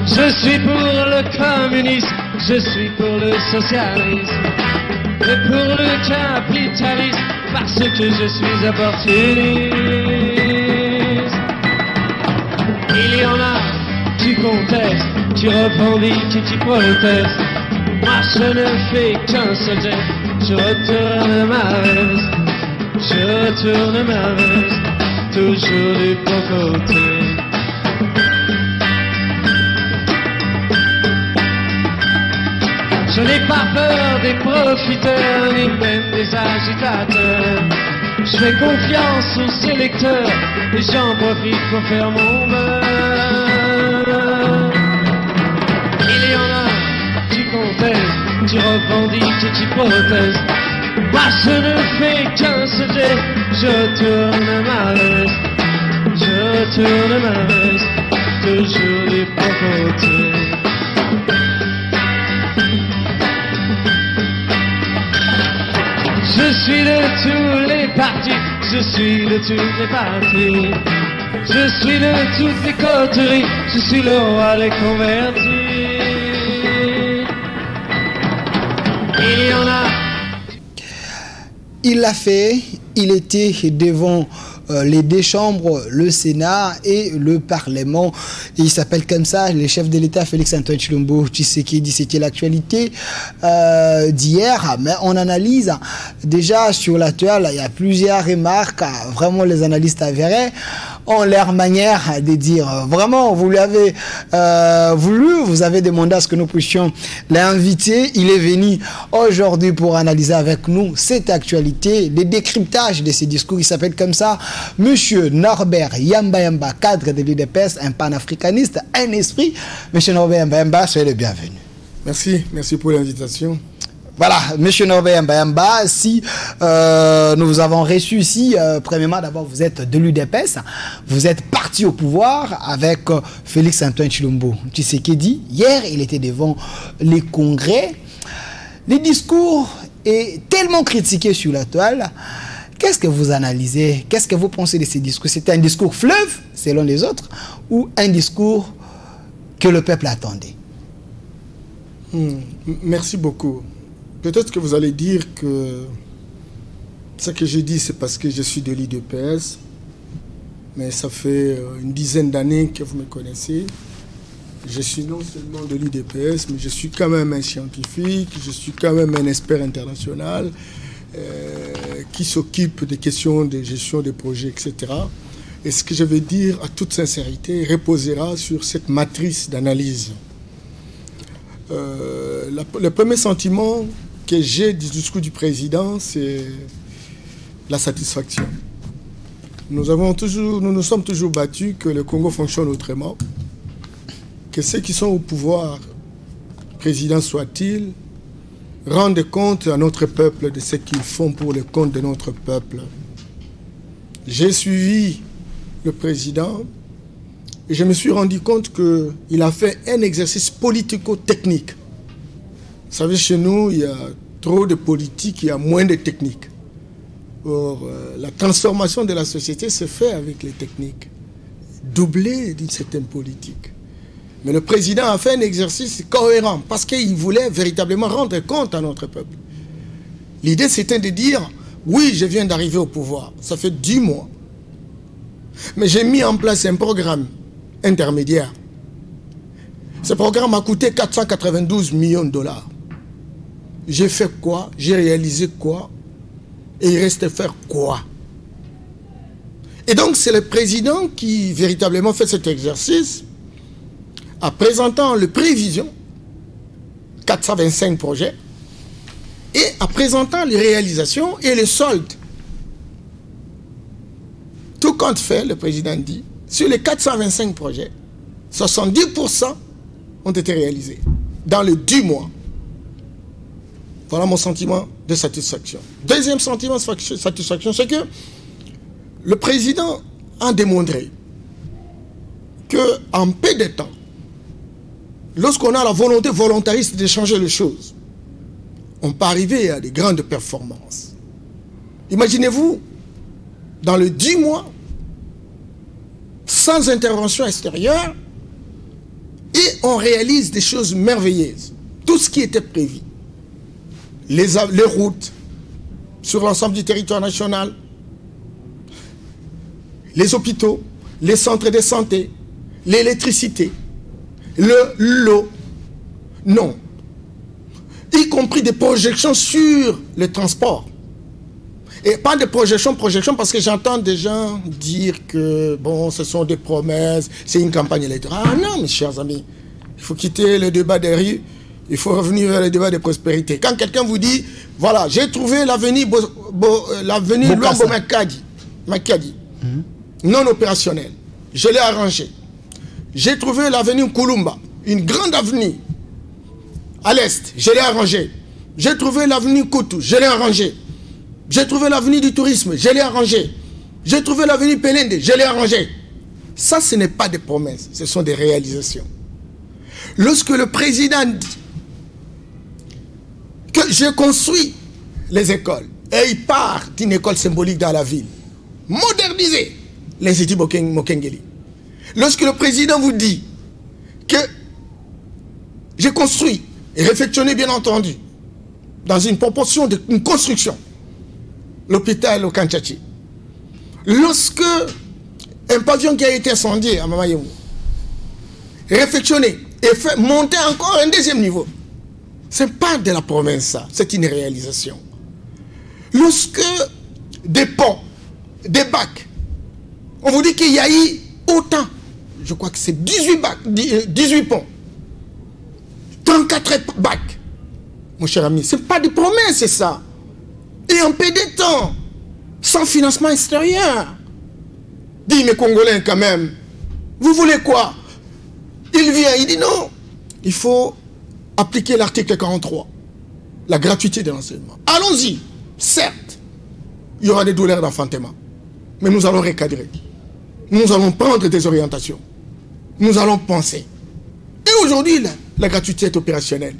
Je suis pour le communisme, je suis pour le socialisme, et pour le capitalisme, parce que je suis opportuniste. Il y en a qui contestent, qui revendiquent et qui protestent. Moi je ne fais qu'un seul geste, je retourne ma veste, je retourne ma veste, toujours du bon côté. Je n'ai pas peur des profiteurs, ni même des agitateurs. Je fais confiance aux électeurs, et j'en profite pour faire mon beurre. Il y en a qui contestent, qui revendiquent et qui protestent. Moi je ne fais qu'un seul geste, je retourne ma veste, je retourne ma veste, toujours du bon côté. Je suis de tous les partis, je suis de toutes les parties, je suis de toutes les coteries, je suis le roi des convertis. Il y en a. Il l'a fait, il était devant les deux chambres, le Sénat et le Parlement. Et il s'appelle comme ça, le chef de l'État, Félix-Antoine Tshilombo Tshisekedi. C'était l'actualité d'hier. Mais on analyse déjà sur la toile, il y a plusieurs remarques. Vraiment, les analystes avérés ont leur manière de dire. Vraiment, vous l'avez voulu, vous avez demandé à ce que nous puissions l'inviter. Il est venu aujourd'hui pour analyser avec nous cette actualité, le décryptage de ces discours. Il s'appelle comme ça, Monsieur Norbert Yamba Yamba, cadre de l'UDPS, un panafricaniste, un esprit. Monsieur Norbert Yamba Yamba, soyez le bienvenu. Merci, merci pour l'invitation. Voilà, Monsieur Norbert Yamba Yamba, si nous vous avons reçu ici, premièrement, d'abord, vous êtes de l'UDPS, vous êtes parti au pouvoir avec Félix-Antoine Tshilombo Tshisekedi. Hier, il était devant les congrès. Les discours est tellement critiqué sur la toile. Qu'est-ce que vous analysez? Qu'est-ce que vous pensez de ces discours? C'était un discours fleuve, selon les autres, ou un discours que le peuple attendait? Merci beaucoup. Peut-être que vous allez dire que ce que j'ai dit, c'est parce que je suis de l'UDPS, mais ça fait une dizaine d'années que vous me connaissez. Je suis non seulement de l'UDPS, mais je suis quand même un scientifique, je suis quand même un expert international qui s'occupe des questions de gestion des projets, etc. Et ce que je vais dire, à toute sincérité, reposera sur cette matrice d'analyse. Le premier sentiment que j'ai du discours du président, c'est la satisfaction. Nous nous sommes toujours battus que le Congo fonctionne autrement, que ceux qui sont au pouvoir, président soit-il, rendent compte à notre peuple de ce qu'ils font pour le compte de notre peuple. J'ai suivi le président et je me suis rendu compte qu'il a fait un exercice politico-technique. Vous savez, chez nous, il y a trop de politique, il y a moins de technique. Or, la transformation de la société se fait avec les techniques, doublées d'une certaine politique. Mais le président a fait un exercice cohérent parce qu'il voulait véritablement rendre compte à notre peuple. L'idée, c'était de dire, oui, je viens d'arriver au pouvoir, ça fait 10 mois. Mais j'ai mis en place un programme intermédiaire. Ce programme a coûté 492 millions de dollars. J'ai fait quoi? J'ai réalisé quoi? Et il reste faire quoi? Et donc, c'est le président qui véritablement fait cet exercice en présentant les prévisions, 425 projets, et en présentant les réalisations et les soldes. Tout compte fait, le président dit, sur les 425 projets, 70% ont été réalisés dans les 10 mois. Voilà mon sentiment de satisfaction. Deuxième sentiment de satisfaction, c'est que le président a démontré qu'en peu de temps, lorsqu'on a la volonté volontariste de changer les choses, on peut arriver à des grandes performances. Imaginez-vous, dans les 10 mois, sans intervention extérieure, et on réalise des choses merveilleuses. Tout ce qui était prévu. Les routes sur l'ensemble du territoire national, les hôpitaux, les centres de santé, l'électricité, l'eau, non. Y compris des projections sur le transport. Et pas de projections parce que j'entends des gens dire que, bon, ce sont des promesses, c'est une campagne électorale. Ah non, mes chers amis, il faut quitter le débat des rues, il faut revenir vers le débat de prospérité. Quand quelqu'un vous dit, voilà, j'ai trouvé l'avenue Luambo Makadi, non opérationnelle, je l'ai arrangé. J'ai trouvé l'avenue Kulumba, une grande avenue, à l'est, je l'ai arrangé. J'ai trouvé l'avenue Koutou, je l'ai arrangé. J'ai trouvé l'avenue du tourisme, je l'ai arrangé. J'ai trouvé l'avenue Pelende, je l'ai arrangé. Ça, ce n'est pas des promesses, ce sont des réalisations. Lorsque le président dit que j'ai construit les écoles, et il part d'une école symbolique dans la ville, moderniser les études Mokengeli. Lorsque le président vous dit que j'ai construit et réfectionné, bien entendu, dans une proportion d'une construction, l'hôpital au Kanchachi. Lorsque un pavillon qui a été incendié à Mamayemou, réfectionné et fait monter encore un deuxième niveau, ce n'est pas de la promesse, ça, c'est une réalisation. Lorsque des ponts, des bacs, on vous dit qu'il y a eu autant, je crois que c'est 18 ponts, 34 bacs, mon cher ami, ce n'est pas des promesses, c'est ça. Et en peu de temps, sans financement extérieur. Dis mes Congolais quand même, vous voulez quoi? Il vient, il dit non, il faut appliquer l'article 43, la gratuité de l'enseignement. Allons-y, certes, il y aura des douleurs d'enfantement, mais nous allons recadrer. Nous allons prendre des orientations. Nous allons penser. Et aujourd'hui, la gratuité est opérationnelle.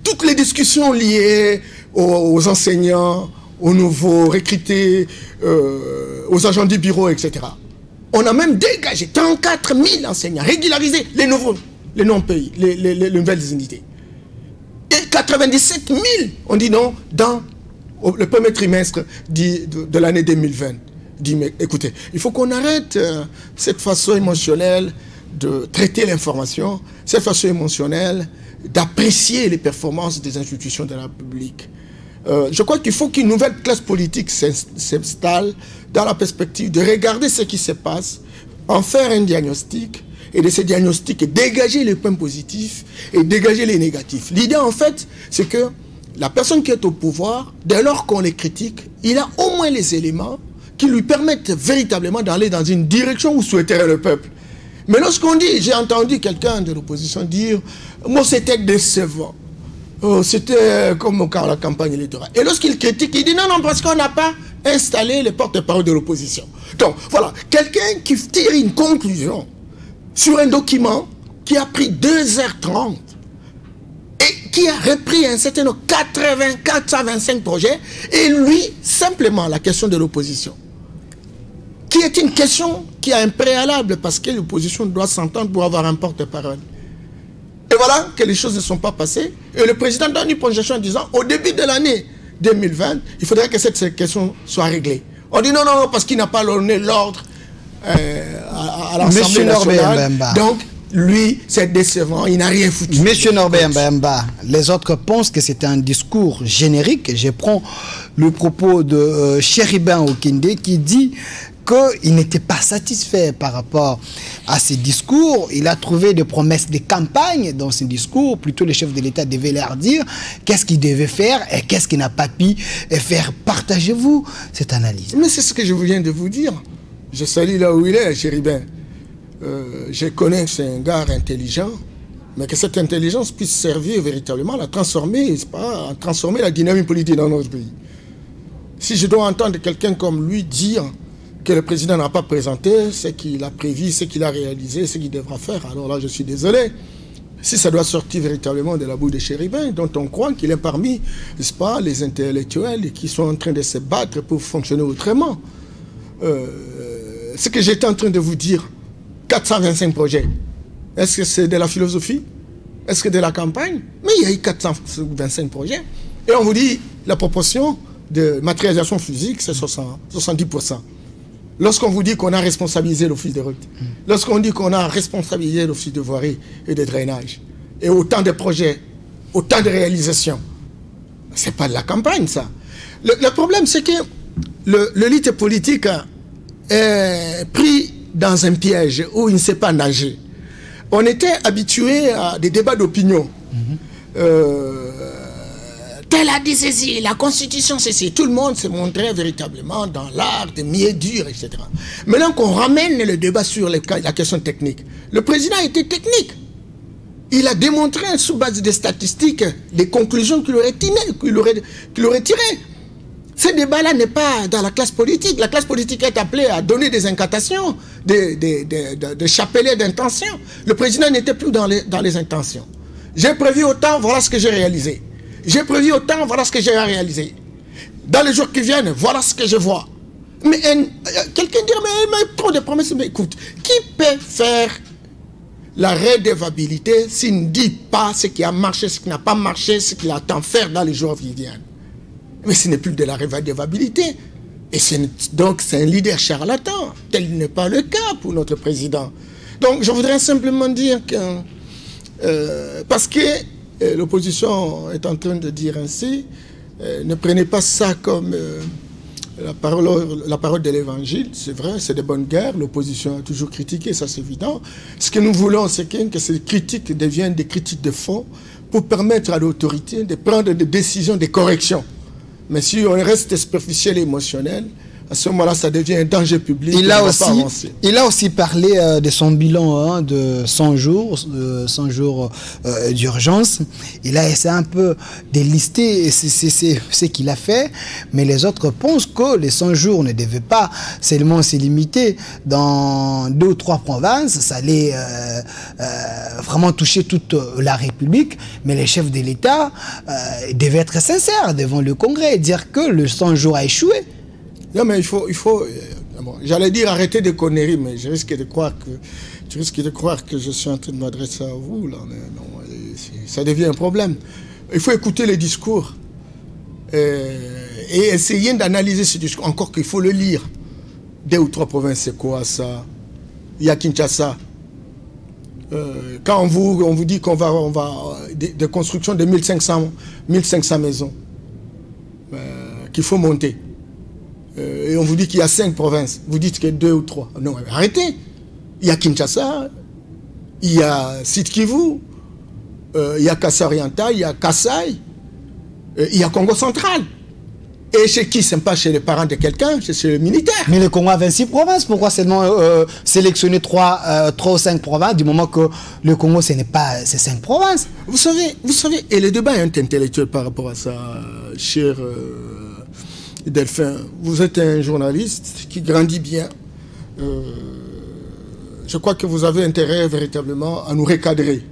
Toutes les discussions liées aux enseignants, aux nouveaux recrutés, aux agents du bureau, etc. On a même dégagé 34 000 enseignants, régularisé les non-pays, les nouvelles unités. Et 97 000, on dit non, dans le premier trimestre de l'année 2020. Dit, mais écoutez, il faut qu'on arrête cette façon émotionnelle de traiter l'information, cette façon émotionnelle d'apprécier les performances des institutions de la République. Je crois qu'il faut qu'une nouvelle classe politique s'installe dans la perspective de regarder ce qui se passe, en faire un diagnostic, et de ce diagnostic, dégager les points positifs et dégager les négatifs. L'idée, en fait, c'est que la personne qui est au pouvoir, dès lors qu'on les critique, il a au moins les éléments qui lui permettent véritablement d'aller dans une direction où souhaiterait le peuple. Mais lorsqu'on dit, j'ai entendu quelqu'un de l'opposition dire, moi c'était décevant. C'était comme quand la campagne électorale. Et lorsqu'il critique, il dit non, non, parce qu'on n'a pas installé les porte-parole de l'opposition. Donc, voilà, quelqu'un qui tire une conclusion sur un document qui a pris 2h30 et qui a repris un certain nombre, 425 projets, et lui, simplement, la question de l'opposition, qui est une question qui a un préalable, parce que l'opposition doit s'entendre pour avoir un porte-parole. Et voilà que les choses ne sont pas passées. Et le président donne une projection en disant, au début de l'année 2020, il faudrait que cette question soit réglée. On dit non, non, non, parce qu'il n'a pas donné l'ordre à l'Assemblée nationale. Donc, lui, c'est décevant, il n'a rien foutu. Monsieur Norbert Mbemba, les autres pensent que c'est un discours générique. Je prends le propos de Chéribin Okinde qui dit qu'il n'était pas satisfait par rapport à ses discours. Il a trouvé des promesses de campagne dans ses discours. Plutôt, le chef de l'État devait leur dire qu'est-ce qu'il devait faire et qu'est-ce qu'il n'a pas pu faire. Partagez-vous cette analyse. Mais c'est ce que je viens de vous dire. Je salue là où il est, Chéribin. Je connais que c'est un gars intelligent, mais que cette intelligence puisse servir véritablement à transformer la dynamique politique dans notre pays. Si je dois entendre quelqu'un comme lui dire que le président n'a pas présenté ce qu'il a prévu, ce qu'il a réalisé, ce qu'il devra faire, alors là je suis désolé. Si ça doit sortir véritablement de la bouche de Chéribin, dont on croit qu'il est parmi, n'est-ce pas, les intellectuels qui sont en train de se battre pour fonctionner autrement. Ce que j'étais en train de vous dire, 425 projets, est-ce que c'est de la philosophie? Est-ce que de la campagne? Mais il y a eu 425 projets. Et on vous dit, la proportion de matérialisation physique, c'est 70%. Lorsqu'on vous dit qu'on a responsabilisé l'office de route, lorsqu'on dit qu'on a responsabilisé l'office de voirie et de drainage, et autant de projets, autant de réalisations, c'est pas de la campagne, ça. Le problème, c'est que l'élite politique est pris dans un piège où il ne sait pas nager. On était habitué à des débats d'opinion. Tel a dit ceci, la Constitution ceci. Tout le monde se montrait véritablement dans l'art de mieux dur, etc. Maintenant qu'on ramène le débat sur la question technique, le président était technique. Il a démontré sous base des statistiques les conclusions qu'il aurait tirées. Ce débat-là n'est pas dans la classe politique. La classe politique est appelée à donner des incantations, des chapelets d'intention. Le président n'était plus dans les intentions. J'ai prévu autant, voilà ce que j'ai réalisé. J'ai prévu autant, voilà ce que j'ai réalisé. Dans les jours qui viennent, voilà ce que je vois. Mais quelqu'un dit, mais trop de promesses. Mais écoute, qui peut faire la redevabilité s'il ne dit pas ce qui a marché, ce qui n'a pas marché, ce qu'il attend faire dans les jours qui viennent? Mais ce n'est plus de la redevabilité. Et donc c'est un leader charlatan. Tel n'est pas le cas pour notre président. Donc je voudrais simplement dire que, parce que l'opposition est en train de dire ainsi, ne prenez pas ça comme la parole de l'évangile. C'est vrai, c'est de bonnes guerres. L'opposition a toujours critiqué, ça c'est évident. Ce que nous voulons, c'est que ces critiques deviennent des critiques de fond pour permettre à l'autorité de prendre des décisions, des corrections. Mais si on reste superficiel et émotionnel, à ce moment-là, ça devient un danger public. Il a aussi parlé de son bilan de 100 jours, d'urgence. Il a essayé un peu de lister ce qu'il a fait, mais les autres pensent que les 100 jours ne devaient pas seulement se limiter dans 2 ou 3 provinces. Ça allait vraiment toucher toute la République, mais les chefs de l'État devaient être sincères devant le Congrès et dire que le 100 jours a échoué. Non, mais il faut bon, j'allais dire arrêter de conneries, mais je risque de croire que je suis en train de m'adresser à vous, là. Mais non, ça devient un problème. Il faut écouter les discours et essayer d'analyser ce discours. Encore qu'il faut le lire. 2 ou 3 provinces, c'est quoi ça? Il y a Kinshasa. Quand on vous dit qu'on va de construction de 1500 maisons qu'il faut monter. Et on vous dit qu'il y a 5 provinces. Vous dites qu'il y a 2 ou 3. Non, arrêtez. Il y a Kinshasa, il y a Sud-Kivu, il y a Kassai oriental, il y a Kassai, il y a Congo central. Et chez qui? Ce n'est pas chez les parents de quelqu'un, c'est chez les militaires. Mais le Congo a 26 provinces. Pourquoi seulement sélectionner 3 ou 5 provinces du moment que le Congo, ce n'est pas ces 5 provinces? Vous savez, et le débat est intellectuel par rapport à ça, cher Delphin. Vous êtes un journaliste qui grandit bien. Je crois que vous avez intérêt véritablement à nous recadrer.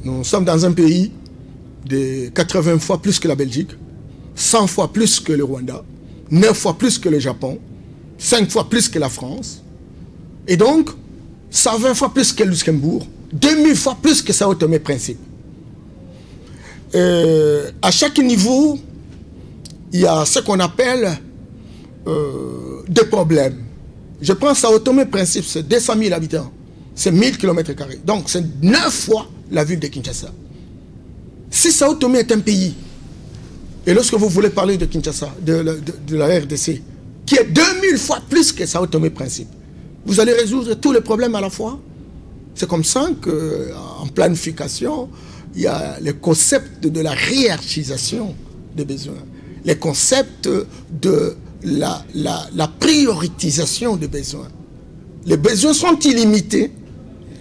Nous sommes dans un pays de 80 fois plus que la Belgique, 100 fois plus que le Rwanda, 9 fois plus que le Japon, 5 fois plus que la France, et donc 120 fois plus que le Luxembourg, 2000 fois plus que Sao Tomé Principe. À chaque niveau, il y a ce qu'on appelle des problèmes. Je prends Sao Tomé Principe, c'est 200 000 habitants, c'est 1000 km². Donc c'est 9 fois la ville de Kinshasa. Si Sao Tomé est un pays, et lorsque vous voulez parler de Kinshasa, de la RDC, qui est 2000 fois plus que Sao Tomé Principe, vous allez résoudre tous les problèmes à la fois. C'est comme ça qu'en planification, il y a le concept de la hiérarchisation des besoins, les concepts de la prioritisation des besoins. Les besoins sont illimités.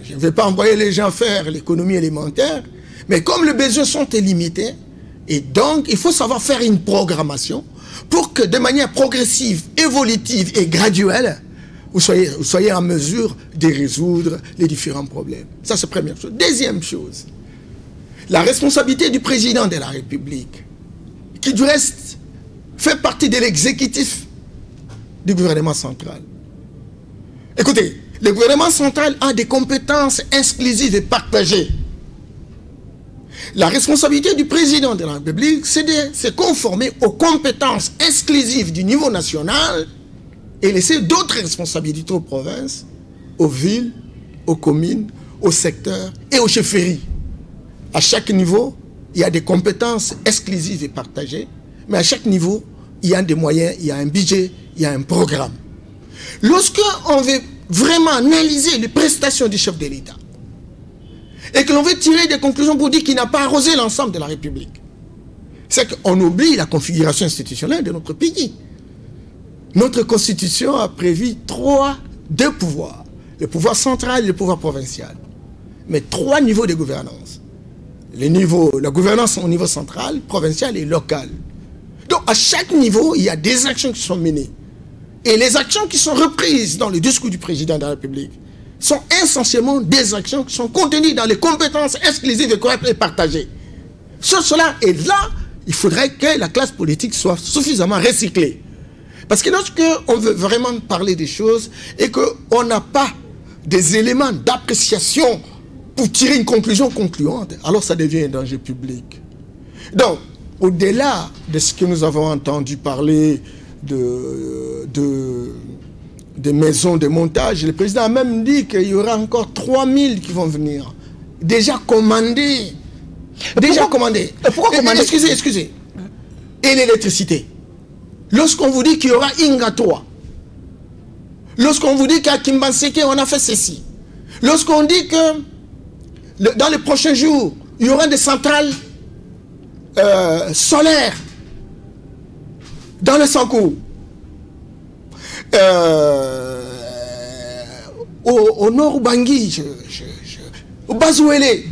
Je ne vais pas envoyer les gens faire l'économie élémentaire, mais comme les besoins sont illimités, et donc il faut savoir faire une programmation pour que de manière progressive, évolutive et graduelle, vous soyez en mesure de résoudre les différents problèmes. Ça, c'est la première chose. Deuxième chose, la responsabilité du président de la République, qui du reste fait partie de l'exécutif du gouvernement central. Écoutez, le gouvernement central a des compétences exclusives et partagées. La responsabilité du président de la République, c'est de se conformer aux compétences exclusives du niveau national et laisser d'autres responsabilités aux provinces, aux villes, aux communes, aux secteurs et aux chefferies. À chaque niveau, il y a des compétences exclusives et partagées, mais à chaque niveau, il y a des moyens, il y a un budget, il y a un programme. Lorsque on veut vraiment analyser les prestations du chef de l'État et que l'on veut tirer des conclusions pour dire qu'il n'a pas arrosé l'ensemble de la République, c'est qu'on oublie la configuration institutionnelle de notre pays. Notre Constitution a prévu deux pouvoirs, le pouvoir central et le pouvoir provincial, mais 3 niveaux de gouvernance. La gouvernance au niveau central, provincial et local. Donc à chaque niveau, il y a des actions qui sont menées. Et les actions qui sont reprises dans le discours du président de la République sont essentiellement des actions qui sont contenues dans les compétences exclusives et partagées. Sur cela, et là, il faudrait que la classe politique soit suffisamment recyclée. Parce que lorsqu'on veut vraiment parler des choses et qu'on n'a pas des éléments d'appréciation pour tirer une conclusion concluante, alors ça devient un danger public. Donc, au-delà de ce que nous avons entendu parler des maisons de montage, le président a même dit qu'il y aura encore 3000 qui vont venir. Déjà commandés. Pourquoi commander? Excusez. Et l'électricité. Lorsqu'on vous dit qu'il y aura Inga 3, lorsqu'on vous dit qu'à Kimbanseke, on a fait ceci, lorsqu'on dit que dans les prochains jours, il y aura des centrales solaires dans le Sankou, au nord Bangui, au Bazouélé.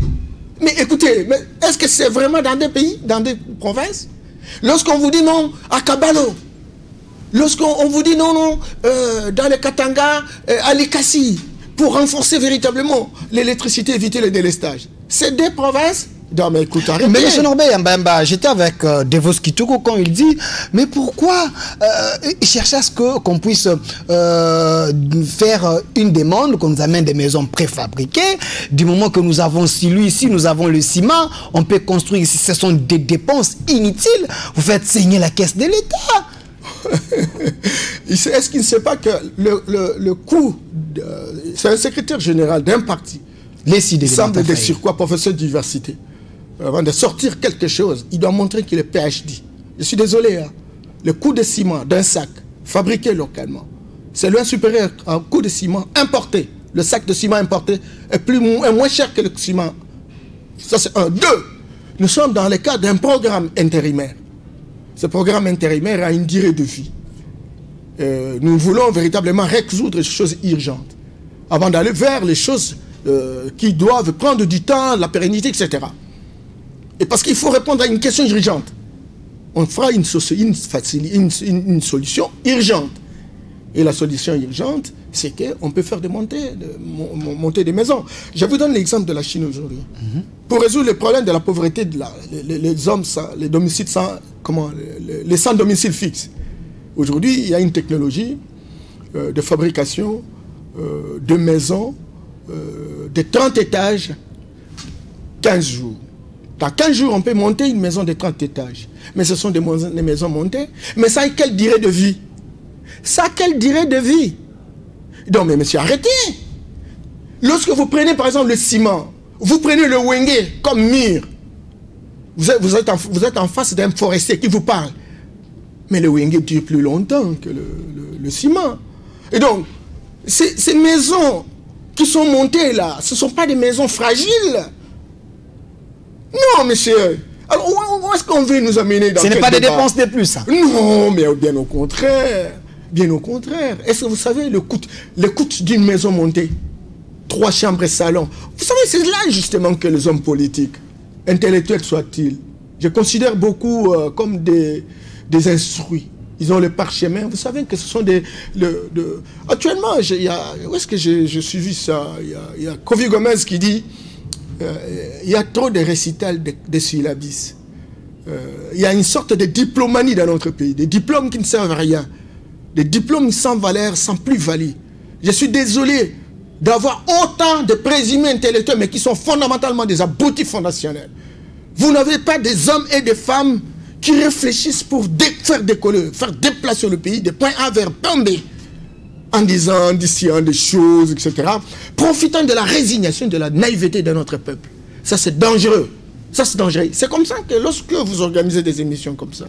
Mais écoutez, est-ce que c'est vraiment dans des pays, dans des provinces? Lorsqu'on vous dit non à Kabalo, lorsqu'on vous dit non, dans le Katanga, à Likassi, pour renforcer véritablement l'électricité, éviter le délestage. C'est des provinces. Non, mais écoute, arrêtez. Mais M. Norbert Mbemba, j'étais avec Devos Kitoko quand il dit, mais pourquoi chercher à ce qu'on puisse faire une demande, qu'on nous amène des maisons préfabriquées, du moment que nous avons celui ici, nous avons le ciment, on peut construire ici, ce sont des dépenses inutiles, vous faites saigner la caisse de l'État. Est-ce qu'il ne sait pas que le coût, c'est un secrétaire général d'un parti, il semble être sur quoi, professeur d'université, avant de sortir quelque chose, il doit montrer qu'il est PhD. Je suis désolé, hein. Le coût de ciment d'un sac fabriqué localement, c'est loin supérieur au coût de ciment importé. Le sac de ciment importé est moins cher que le ciment. Ça c'est un. 2, nous sommes dans le cadre d'un programme intérimaire. Ce programme intérimaire a une durée de vie. Nous voulons véritablement résoudre les choses urgentes avant d'aller vers les choses qui doivent prendre du temps, la pérennité, etc. Et parce qu'il faut répondre à une question urgente. On fera une solution urgente. Et la solution urgente, c'est qu'on peut faire monter des maisons. Je vous donne l'exemple de la Chine aujourd'hui. Pour résoudre le problème de la pauvreté, les hommes, les domiciles les sans domicile fixe. Aujourd'hui, il y a une technologie de fabrication de maisons de 30 étages, 15 jours. Dans 15 jours, on peut monter une maison de 30 étages. Mais ce sont des maisons montées. Mais ça a quelle durée de vie? Ça a quelle durée de vie? Donc, mais monsieur, arrêtez. Lorsque vous prenez, par exemple, le ciment, vous prenez le wenge comme mur, vous êtes en face d'un forestier qui vous parle. Mais le wenge dure plus longtemps que le ciment. Et donc, ces maisons qui sont montées là, ce ne sont pas des maisons fragiles. Non, monsieur. Alors, où est-ce qu'on veut nous amener dans ce n'est pas des dépenses de plus, ça. Non, mais bien au contraire. Bien au contraire. Est-ce que vous savez le coût d'une maison montée? 3 chambres et salon. Vous savez, c'est là justement que les hommes politiques, intellectuels soient-ils, je considère beaucoup comme des instruits. Ils ont le parchemin. Vous savez que ce sont actuellement, où est-ce que j'ai suivi ça? Il y a Kofi Gomez qui dit il y a trop de récitals de syllabis. Il y a une sorte de diplomanie dans notre pays, des diplômes qui ne servent à rien, des diplômes sans valeur, sans plus-value. Je suis désolé d'avoir autant de présumés intellectuels, mais qui sont fondamentalement des abrutis fondationnels. Vous n'avez pas des hommes et des femmes qui réfléchissent pour faire décoller, faire déplacer le pays de point A vers point B, en disant, des choses, etc., profitant de la résignation, de la naïveté de notre peuple. Ça, c'est dangereux. Ça, c'est dangereux. C'est comme ça que lorsque vous organisez des émissions comme ça,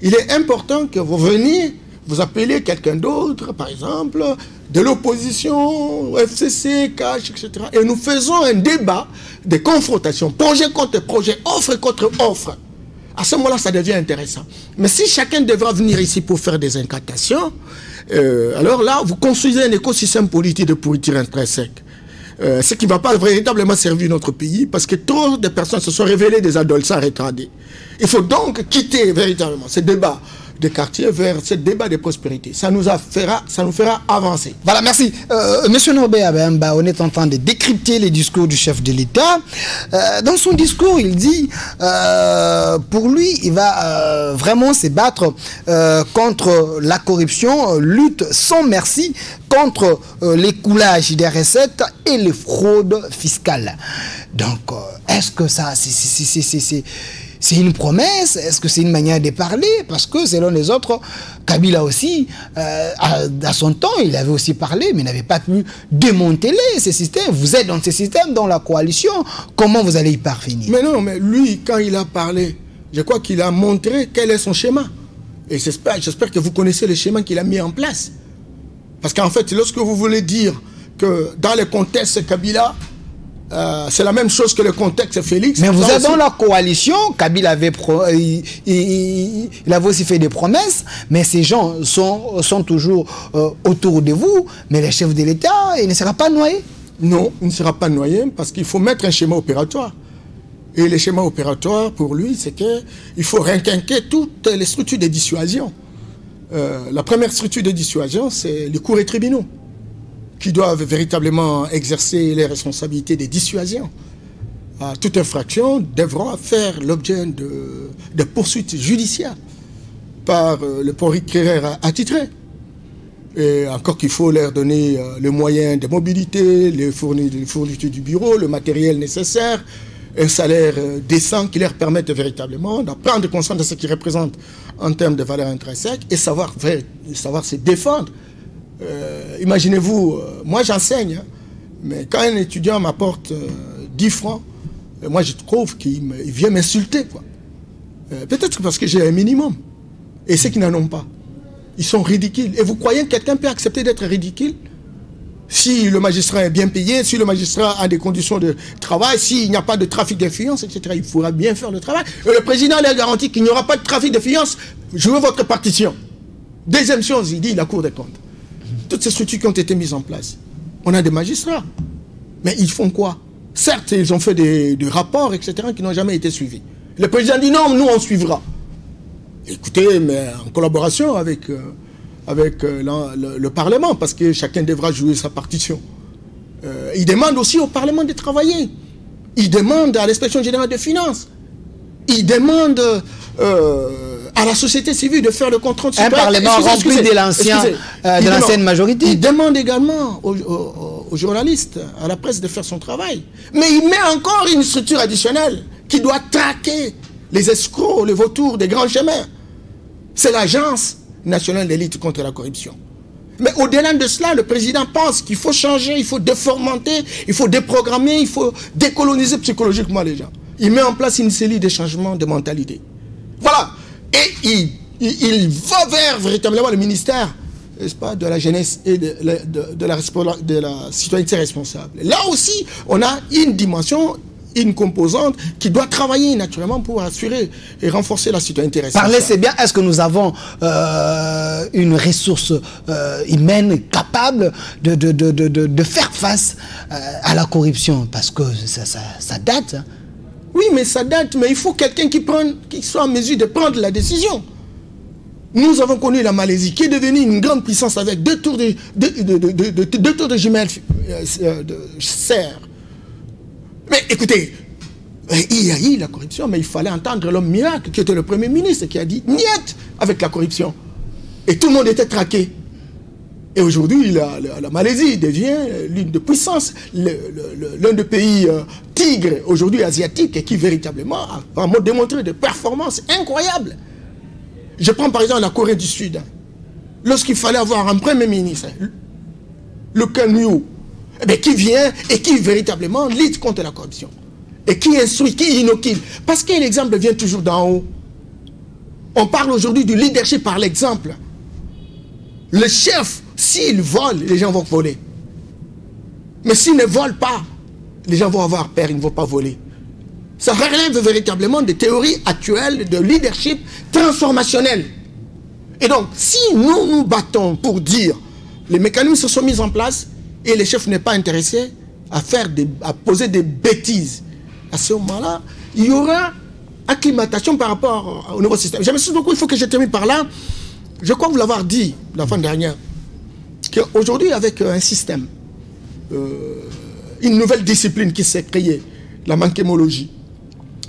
il est important que vous veniez, vous appelez quelqu'un d'autre, par exemple, de l'opposition, FCC, CACH, etc. Et nous faisons un débat de confrontation, projet contre projet, offre contre offre. À ce moment-là, ça devient intéressant. Mais si chacun devra venir ici pour faire des incantations, alors là, vous construisez un écosystème politique de pourriture intrinsèque. Ce qui ne va pas véritablement servir notre pays, parce que trop de personnes se sont révélées des adolescents rétrandés. Il faut donc quitter véritablement ce débat de quartier vers ce débat de prospérité. Ça nous fera avancer. Voilà, merci. Monsieur Norbert Abemba, on est en train de décrypter les discours du chef de l'État. Dans son discours, il dit, pour lui, il va vraiment se battre contre la corruption, lutte sans merci contre l'écoulage des recettes et les fraudes fiscales. Donc, est-ce que ça, c'est une promesse? Est-ce que c'est une manière de parler? Parce que selon les autres, Kabila aussi, à son temps, il avait aussi parlé, mais n'avait pas pu démanteler ces systèmes. Vous êtes dans ces systèmes, dans la coalition. Comment vous allez y parvenir? Mais non, mais lui, quand il a parlé, je crois qu'il a montré quel est son schéma. Et j'espère que vous connaissez le schéma qu'il a mis en place. Parce qu'en fait, lorsque vous voulez dire que dans le contexte Kabila, c'est la même chose que le contexte Félix. Mais vous êtes dans la coalition, Kabila avait, il avait aussi fait des promesses, mais ces gens sont toujours autour de vous, mais le chef de l'État, il ne sera pas noyé? Non, il ne sera pas noyé parce qu'il faut mettre un schéma opératoire. Et le schéma opératoire, pour lui, c'est qu'il faut requinquer toutes les structures de dissuasion. La première structure de dissuasion, c'est les cours et tribunaux, qui doivent véritablement exercer les responsabilités de dissuasion. Toute infraction devra faire l'objet de poursuites judiciaires par le procureur attitré. Et encore qu'il faut leur donner les moyens de mobilité, les fournitures du bureau, le matériel nécessaire, un salaire décent qui leur permette véritablement de prendre conscience de ce qu'ils représentent en termes de valeur intrinsèque et savoir se défendre. Imaginez-vous, moi j'enseigne, hein, mais quand un étudiant m'apporte 10 francs, moi je trouve qu'il vient m'insulter. Peut-être parce que j'ai un minimum. Et ceux qui n'en ont pas, ils sont ridicules. Et vous croyez que quelqu'un peut accepter d'être ridicule? Si le magistrat est bien payé, si le magistrat a des conditions de travail, s'il n'y a pas de trafic d'influence, etc., il faudra bien faire le travail. Et le président leur garantit qu'il n'y aura pas de trafic d'influence. Jouez votre partition. Deuxième chose, il dit la Cour des comptes. Toutes ces structures qui ont été mises en place, on a des magistrats. Mais ils font quoi? Certes, ils ont fait des rapports, etc., qui n'ont jamais été suivis. Le président dit non, nous on suivra. Écoutez, mais en collaboration avec le Parlement, parce que chacun devra jouer sa partition. Il demande aussi au Parlement de travailler. Il demande à l'Inspection générale des finances. Il demande à la société civile de faire le contrôle. Un Parlement rempli de l'ancienne majorité. Il demande également aux journalistes, à la presse de faire son travail. Mais il met encore une structure additionnelle qui doit traquer les escrocs, les vautours des grands chemins. C'est l'Agence nationale de lutte contre la corruption. Mais au-delà de cela, le président pense qu'il faut changer, il faut déformenter, il faut déprogrammer, il faut décoloniser psychologiquement les gens. Il met en place une série de changements de mentalité. Voilà. Et il va vers véritablement le ministère, n'est-ce pas, de la jeunesse et de la citoyenneté responsable. Là aussi, on a une dimension, une composante qui doit travailler naturellement pour assurer et renforcer la citoyenneté responsable. Parler, c'est bien. Est-ce que nous avons une ressource humaine capable de faire face à la corruption? Parce que ça date. Hein. Oui, mais ça date, mais il faut quelqu'un qui soit en mesure de prendre la décision. Nous avons connu la Malaisie, qui est devenue une grande puissance avec deux tours de jumelles de serre. Mais écoutez, il y a eu la corruption, mais il fallait entendre l'homme miracle, qui était le Premier ministre, qui a dit « niet » avec la corruption. Et tout le monde était traqué. Et aujourd'hui, la Malaisie devient l'une des puissances, l'un des pays tigres aujourd'hui asiatiques et qui véritablement a démontré des performances incroyables. Je prends par exemple la Corée du Sud. Lorsqu'il fallait avoir un premier ministre, le Kang Yew, qui vient et qui véritablement lutte contre la corruption. Et qui instruit, qui inocule. Parce que l'exemple vient toujours d'en haut. On parle aujourd'hui du leadership par l'exemple. Le chef, s'il vole, les gens vont voler. Mais s'il ne vole pas, les gens vont avoir peur, ils ne vont pas voler. Ça relève véritablement des théories actuelles de leadership transformationnel. Et donc, si nous nous battons pour dire les mécanismes se sont mis en place et les chefs n'est pas intéressé à poser des bêtises, à ce moment-là, il y aura acclimatation par rapport au nouveau système. J'insiste beaucoup, il faut que je termine par là. Je crois vous l'avoir dit la fin dernière, qu'aujourd'hui, avec un système, une nouvelle discipline qui s'est créée, la mankemologie.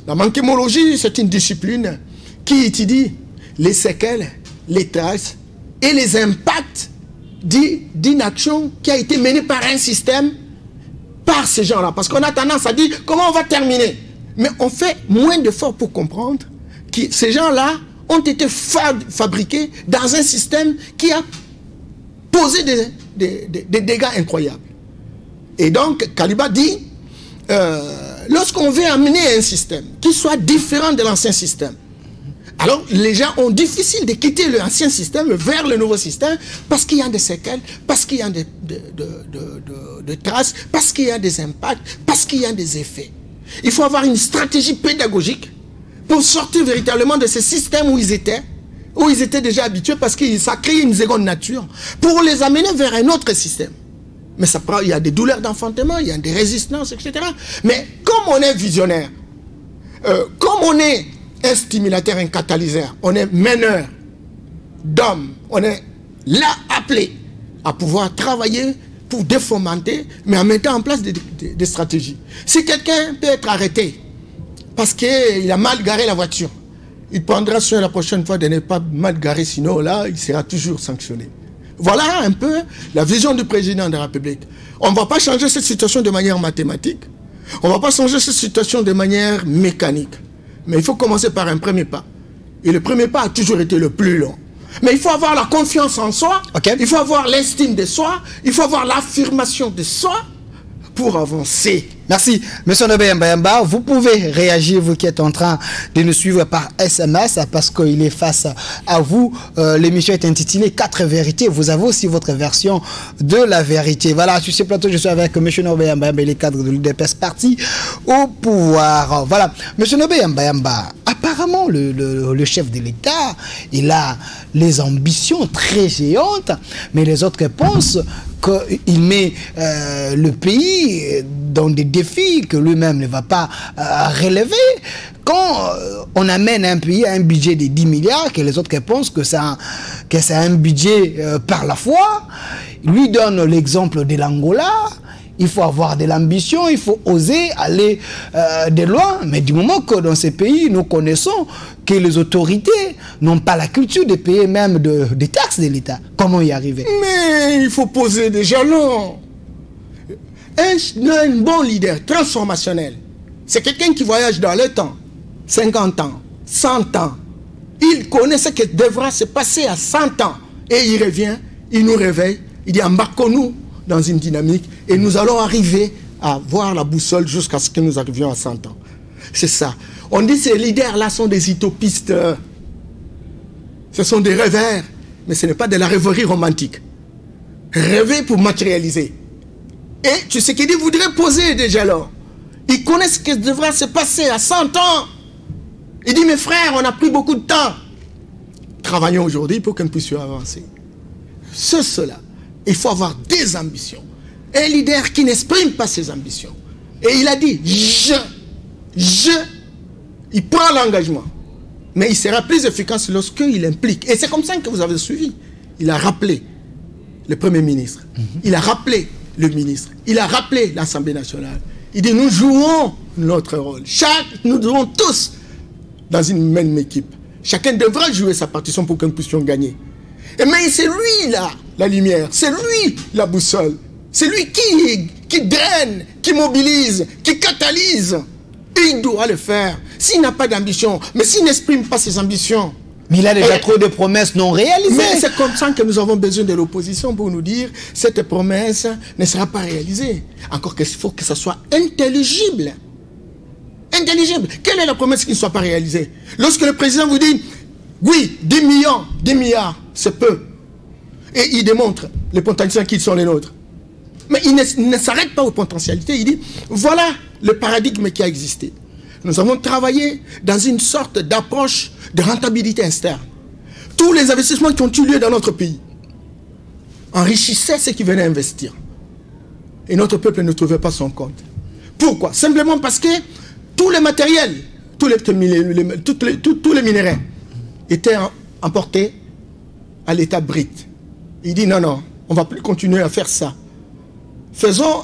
La mankemologie, c'est une discipline qui étudie les séquelles, les traces et les impacts d'une action qui a été menée par un système, par ces gens-là. Parce qu'on a tendance à dire comment on va terminer. Mais on fait moins d'efforts pour comprendre que ces gens-là ont été fabriqués dans un système qui a posé des dégâts incroyables. Et donc, Kaliba dit, lorsqu'on veut amener un système qui soit différent de l'ancien système, alors les gens ont difficile de quitter l'ancien système vers le nouveau système parce qu'il y a des séquelles, parce qu'il y a des traces, parce qu'il y a des impacts, parce qu'il y a des effets. Il faut avoir une stratégie pédagogique pour sortir véritablement de ce système où ils étaient déjà habitués parce que ça crée une seconde nature, pour les amener vers un autre système. Mais ça prend, il y a des douleurs d'enfantement, il y a des résistances, etc. Mais comme on est visionnaire, comme on est un stimulateur, un catalyseur, on est meneur d'hommes, on est là appelé à pouvoir travailler pour défomenter, mais en mettant en place des stratégies. Si quelqu'un peut être arrêté parce qu'il a mal garé la voiture, il prendra soin la prochaine fois de ne pas mal garer, sinon là, il sera toujours sanctionné. Voilà un peu la vision du président de la République. On ne va pas changer cette situation de manière mathématique, on ne va pas changer cette situation de manière mécanique. Mais il faut commencer par un premier pas. Et le premier pas a toujours été le plus long. Mais il faut avoir la confiance en soi, il faut avoir l'estime de soi, il faut avoir l'affirmation de soi pour avancer. Merci. Monsieur Nobé Mbayamba, vous pouvez réagir, vous qui êtes en train de nous suivre par SMS, parce qu'il est face à vous. L'émission est intitulée 4 vérités. Vous avez aussi votre version de la vérité. Voilà, sur ce plateau, je suis avec Monsieur Nobé Mbayamba, les cadres de l'UDPS parti au pouvoir. Voilà. Monsieur Nobé Mbayamba, apparemment, le chef de l'État, il a les ambitions très géantes, mais les autres pensent qu'il met le pays dans des défis que lui-même ne va pas relever. Quand on amène un pays à un budget de 10 milliards, que les autres pensent que c'est un budget par la foi, lui donne l'exemple de l'Angola. Il faut avoir de l'ambition, il faut oser aller de loin. Mais du moment que dans ces pays, nous connaissons que les autorités n'ont pas la culture de payer même des taxes de l'État. Comment y arriver? Mais il faut poser des jalons. Un bon leader transformationnel, c'est quelqu'un qui voyage dans le temps, 50 ans, 100 ans. Il connaît ce qui devra se passer à 100 ans. Et il revient, il nous réveille, il dit embarquons-nous dans une dynamique et nous allons arriver à voir la boussole jusqu'à ce que nous arrivions à 100 ans. C'est ça. On dit que ces leaders-là sont des utopistes. Ce sont des rêveurs, mais ce n'est pas de la rêverie romantique. Rêver pour matérialiser. Et tu sais qu'il dit, voudrait poser des jalons. Il connaît ce qui devra se passer à 100 ans. Il dit, mes frères, on a pris beaucoup de temps. Travaillons aujourd'hui pour que nous puissions avancer. C'est cela. Il faut avoir des ambitions. Un leader qui n'exprime pas ses ambitions. Et il a dit, il prend l'engagement. Mais il sera plus efficace lorsqu'il implique. Et c'est comme ça que vous avez suivi. Il a rappelé le Premier ministre. Il a rappelé le ministre. Il a rappelé l'Assemblée nationale. Il dit, nous jouons notre rôle. Nous jouons tous dans une même équipe. Chacun devra jouer sa partition pour que nous puissions gagner. Mais c'est lui là, la lumière, c'est lui la boussole. C'est lui qui draine, qui mobilise, qui catalyse. Et il doit le faire. S'il n'a pas d'ambition, mais s'il n'exprime pas ses ambitions. Mais il a déjà trop de promesses non réalisées. Mais c'est comme ça que nous avons besoin de l'opposition pour nous dire cette promesse ne sera pas réalisée. Encore qu'il faut que ça soit intelligible. Intelligible. Quelle est la promesse qui ne soit pas réalisée? Lorsque le président vous dit, oui, 10 millions, 10 milliards, c'est peu. Et il démontre les potentiels qui sont les nôtres. Mais il ne s'arrête pas aux potentialités. Il dit, voilà le paradigme qui a existé. Nous avons travaillé dans une sorte d'approche de rentabilité externe. Tous les investissements qui ont eu lieu dans notre pays enrichissaient ceux qui venaient investir. Et notre peuple ne trouvait pas son compte. Pourquoi? Simplement parce que tous les matériels, tous les minéraux étaient emportés à l'état brut. Il dit non, non, on ne va plus continuer à faire ça.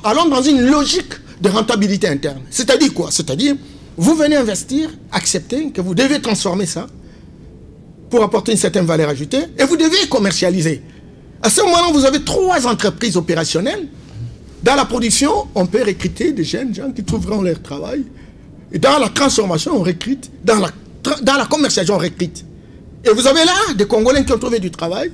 Allons dans une logique de rentabilité interne. C'est-à-dire quoi? C'est-à-dire, vous venez investir, acceptez que vous devez transformer ça pour apporter une certaine valeur ajoutée et vous devez commercialiser. À ce moment-là, vous avez 3 entreprises opérationnelles. Dans la production, on peut recruter des jeunes gens qui trouveront leur travail. Et dans la transformation, on recrute. Dans la commercialisation, on recrute. Et vous avez là des Congolais qui ont trouvé du travail.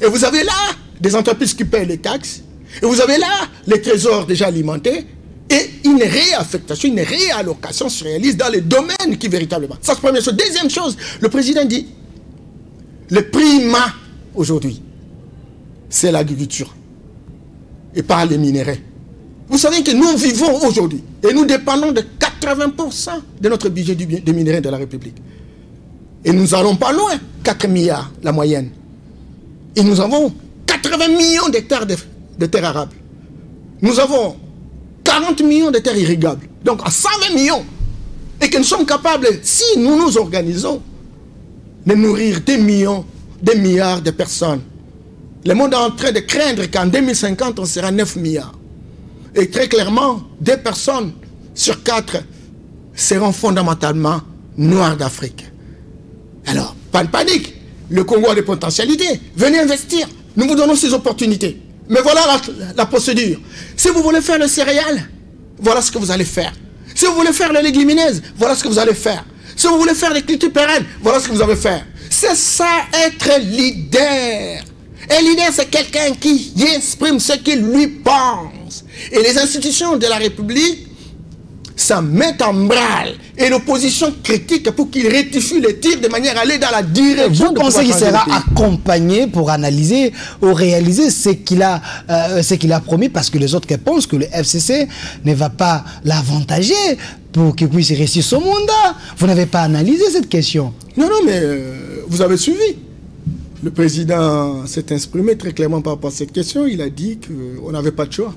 Et vous avez là des entreprises qui paient les taxes. Et vous avez là les trésors déjà alimentés. Et une réaffectation, une réallocation se réalise dans les domaines qui véritablement. Ça, c'est la première chose. Deuxième chose, le président dit, le primat aujourd'hui, c'est l'agriculture. Et par les minéraux. Vous savez que nous vivons aujourd'hui, et nous dépendons de 80% de notre budget des minéraux de la République. Et nous n'allons pas loin, 4 milliards la moyenne. Et nous avons 80 millions d'hectares de terres arables. Nous avons 40 millions de terres irrigables. Donc à 120 millions. Et que nous sommes capables, si nous nous organisons, de nourrir des millions, des milliards de personnes. Le monde est en train de craindre qu'en 2050, on sera 9 milliards. Et très clairement, 2 personnes sur 4 seront fondamentalement noires d'Afrique. Alors, pas de panique. Le Congo a des potentialités. Venez investir. Nous vous donnons ces opportunités. Mais voilà la procédure. Si vous voulez faire le céréal, voilà ce que vous allez faire. Si vous voulez faire les légumineuses, voilà ce que vous allez faire. Si vous voulez faire les cultures pérennes, voilà ce que vous allez faire. C'est ça, être leader. Un leader, c'est quelqu'un qui exprime ce qu'il lui pense. Et les institutions de la République s'en mettent en branle. Et l'opposition critique pour qu'il rectifie les tirs de manière à aller dans la direction. Vous pensez qu'il sera accompagné pour analyser ou réaliser ce qu'il a promis, parce que les autres pensent que le FCC ne va pas l'avantager pour qu'il puisse réussir son mandat? Vous n'avez pas analysé cette question? Non, non, mais vous avez suivi. Le président s'est exprimé très clairement par rapport à cette question. Il a dit qu'on n'avait pas de choix.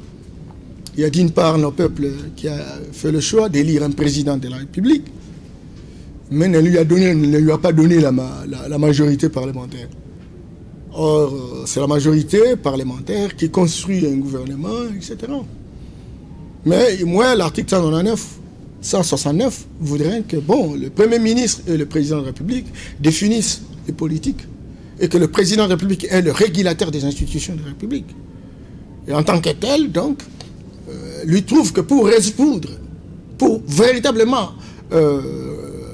Il y a d'une part nos peuples qui a fait le choix d'élire un président de la République, mais ne lui a pas donné la majorité parlementaire. Or, c'est la majorité parlementaire qui construit un gouvernement, etc. Mais moi, l'article 169 voudrait que le Premier ministre et le président de la République définissent les politiques et que le président de la République est le régulateur des institutions de la République. Et en tant que tel, donc, lui trouve que pour résoudre, pour véritablement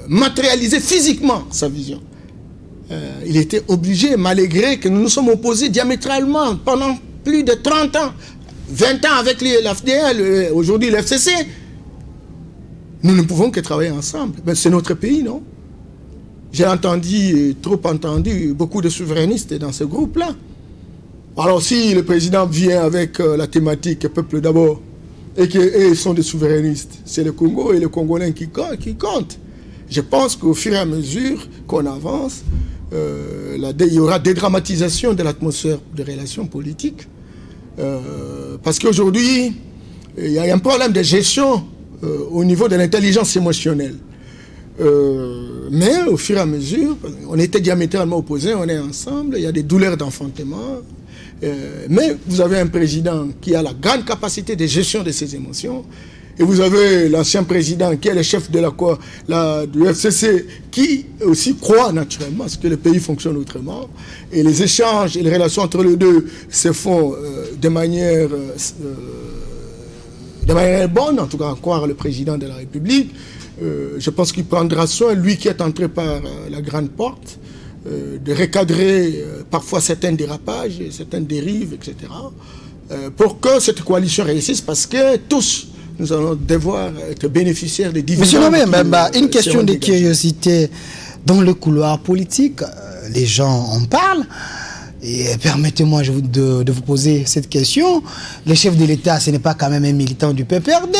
matérialiser physiquement sa vision, il était obligé, malgré que nous nous sommes opposés diamétralement pendant plus de 30 ans, 20 ans avec l'AFDL, aujourd'hui l'FCC, nous ne pouvons que travailler ensemble. Ben, c'est notre pays, non? J'ai trop entendu beaucoup de souverainistes dans ce groupe-là. Alors si le président vient avec la thématique peuple d'abord, et qu'ils sont des souverainistes, c'est le Congo et le Congolais qui comptent. Je pense qu'au fur et à mesure qu'on avance, il y aura dédramatisation de l'atmosphère de relations politiques. Parce qu'aujourd'hui, il y a un problème de gestion au niveau de l'intelligence émotionnelle. Mais au fur et à mesure, on était diamétralement opposés, on est ensemble, il y a des douleurs d'enfantement. Mais vous avez un président qui a la grande capacité de gestion de ses émotions Et vous avez l'ancien président qui est le chef de du FCC qui aussi croit naturellement à ce que le pays fonctionne autrement. Et les échanges et les relations entre les deux se font de manière bonne, en tout cas à croire le président de la République. Je pense qu'il prendra soin, lui qui est entré par la grande porte, de recadrer parfois certains dérapages, certaines dérives, etc. Pour que cette coalition réussisse, parce que tous, nous allons devoir être bénéficiaires des dividendes. Monsieur Mbemba, une question de curiosité. Dans le couloir politique, les gens en parlent. Et permettez-moi de vous poser cette question. Le chef de l'État, ce n'est pas quand même un militant du PPRD.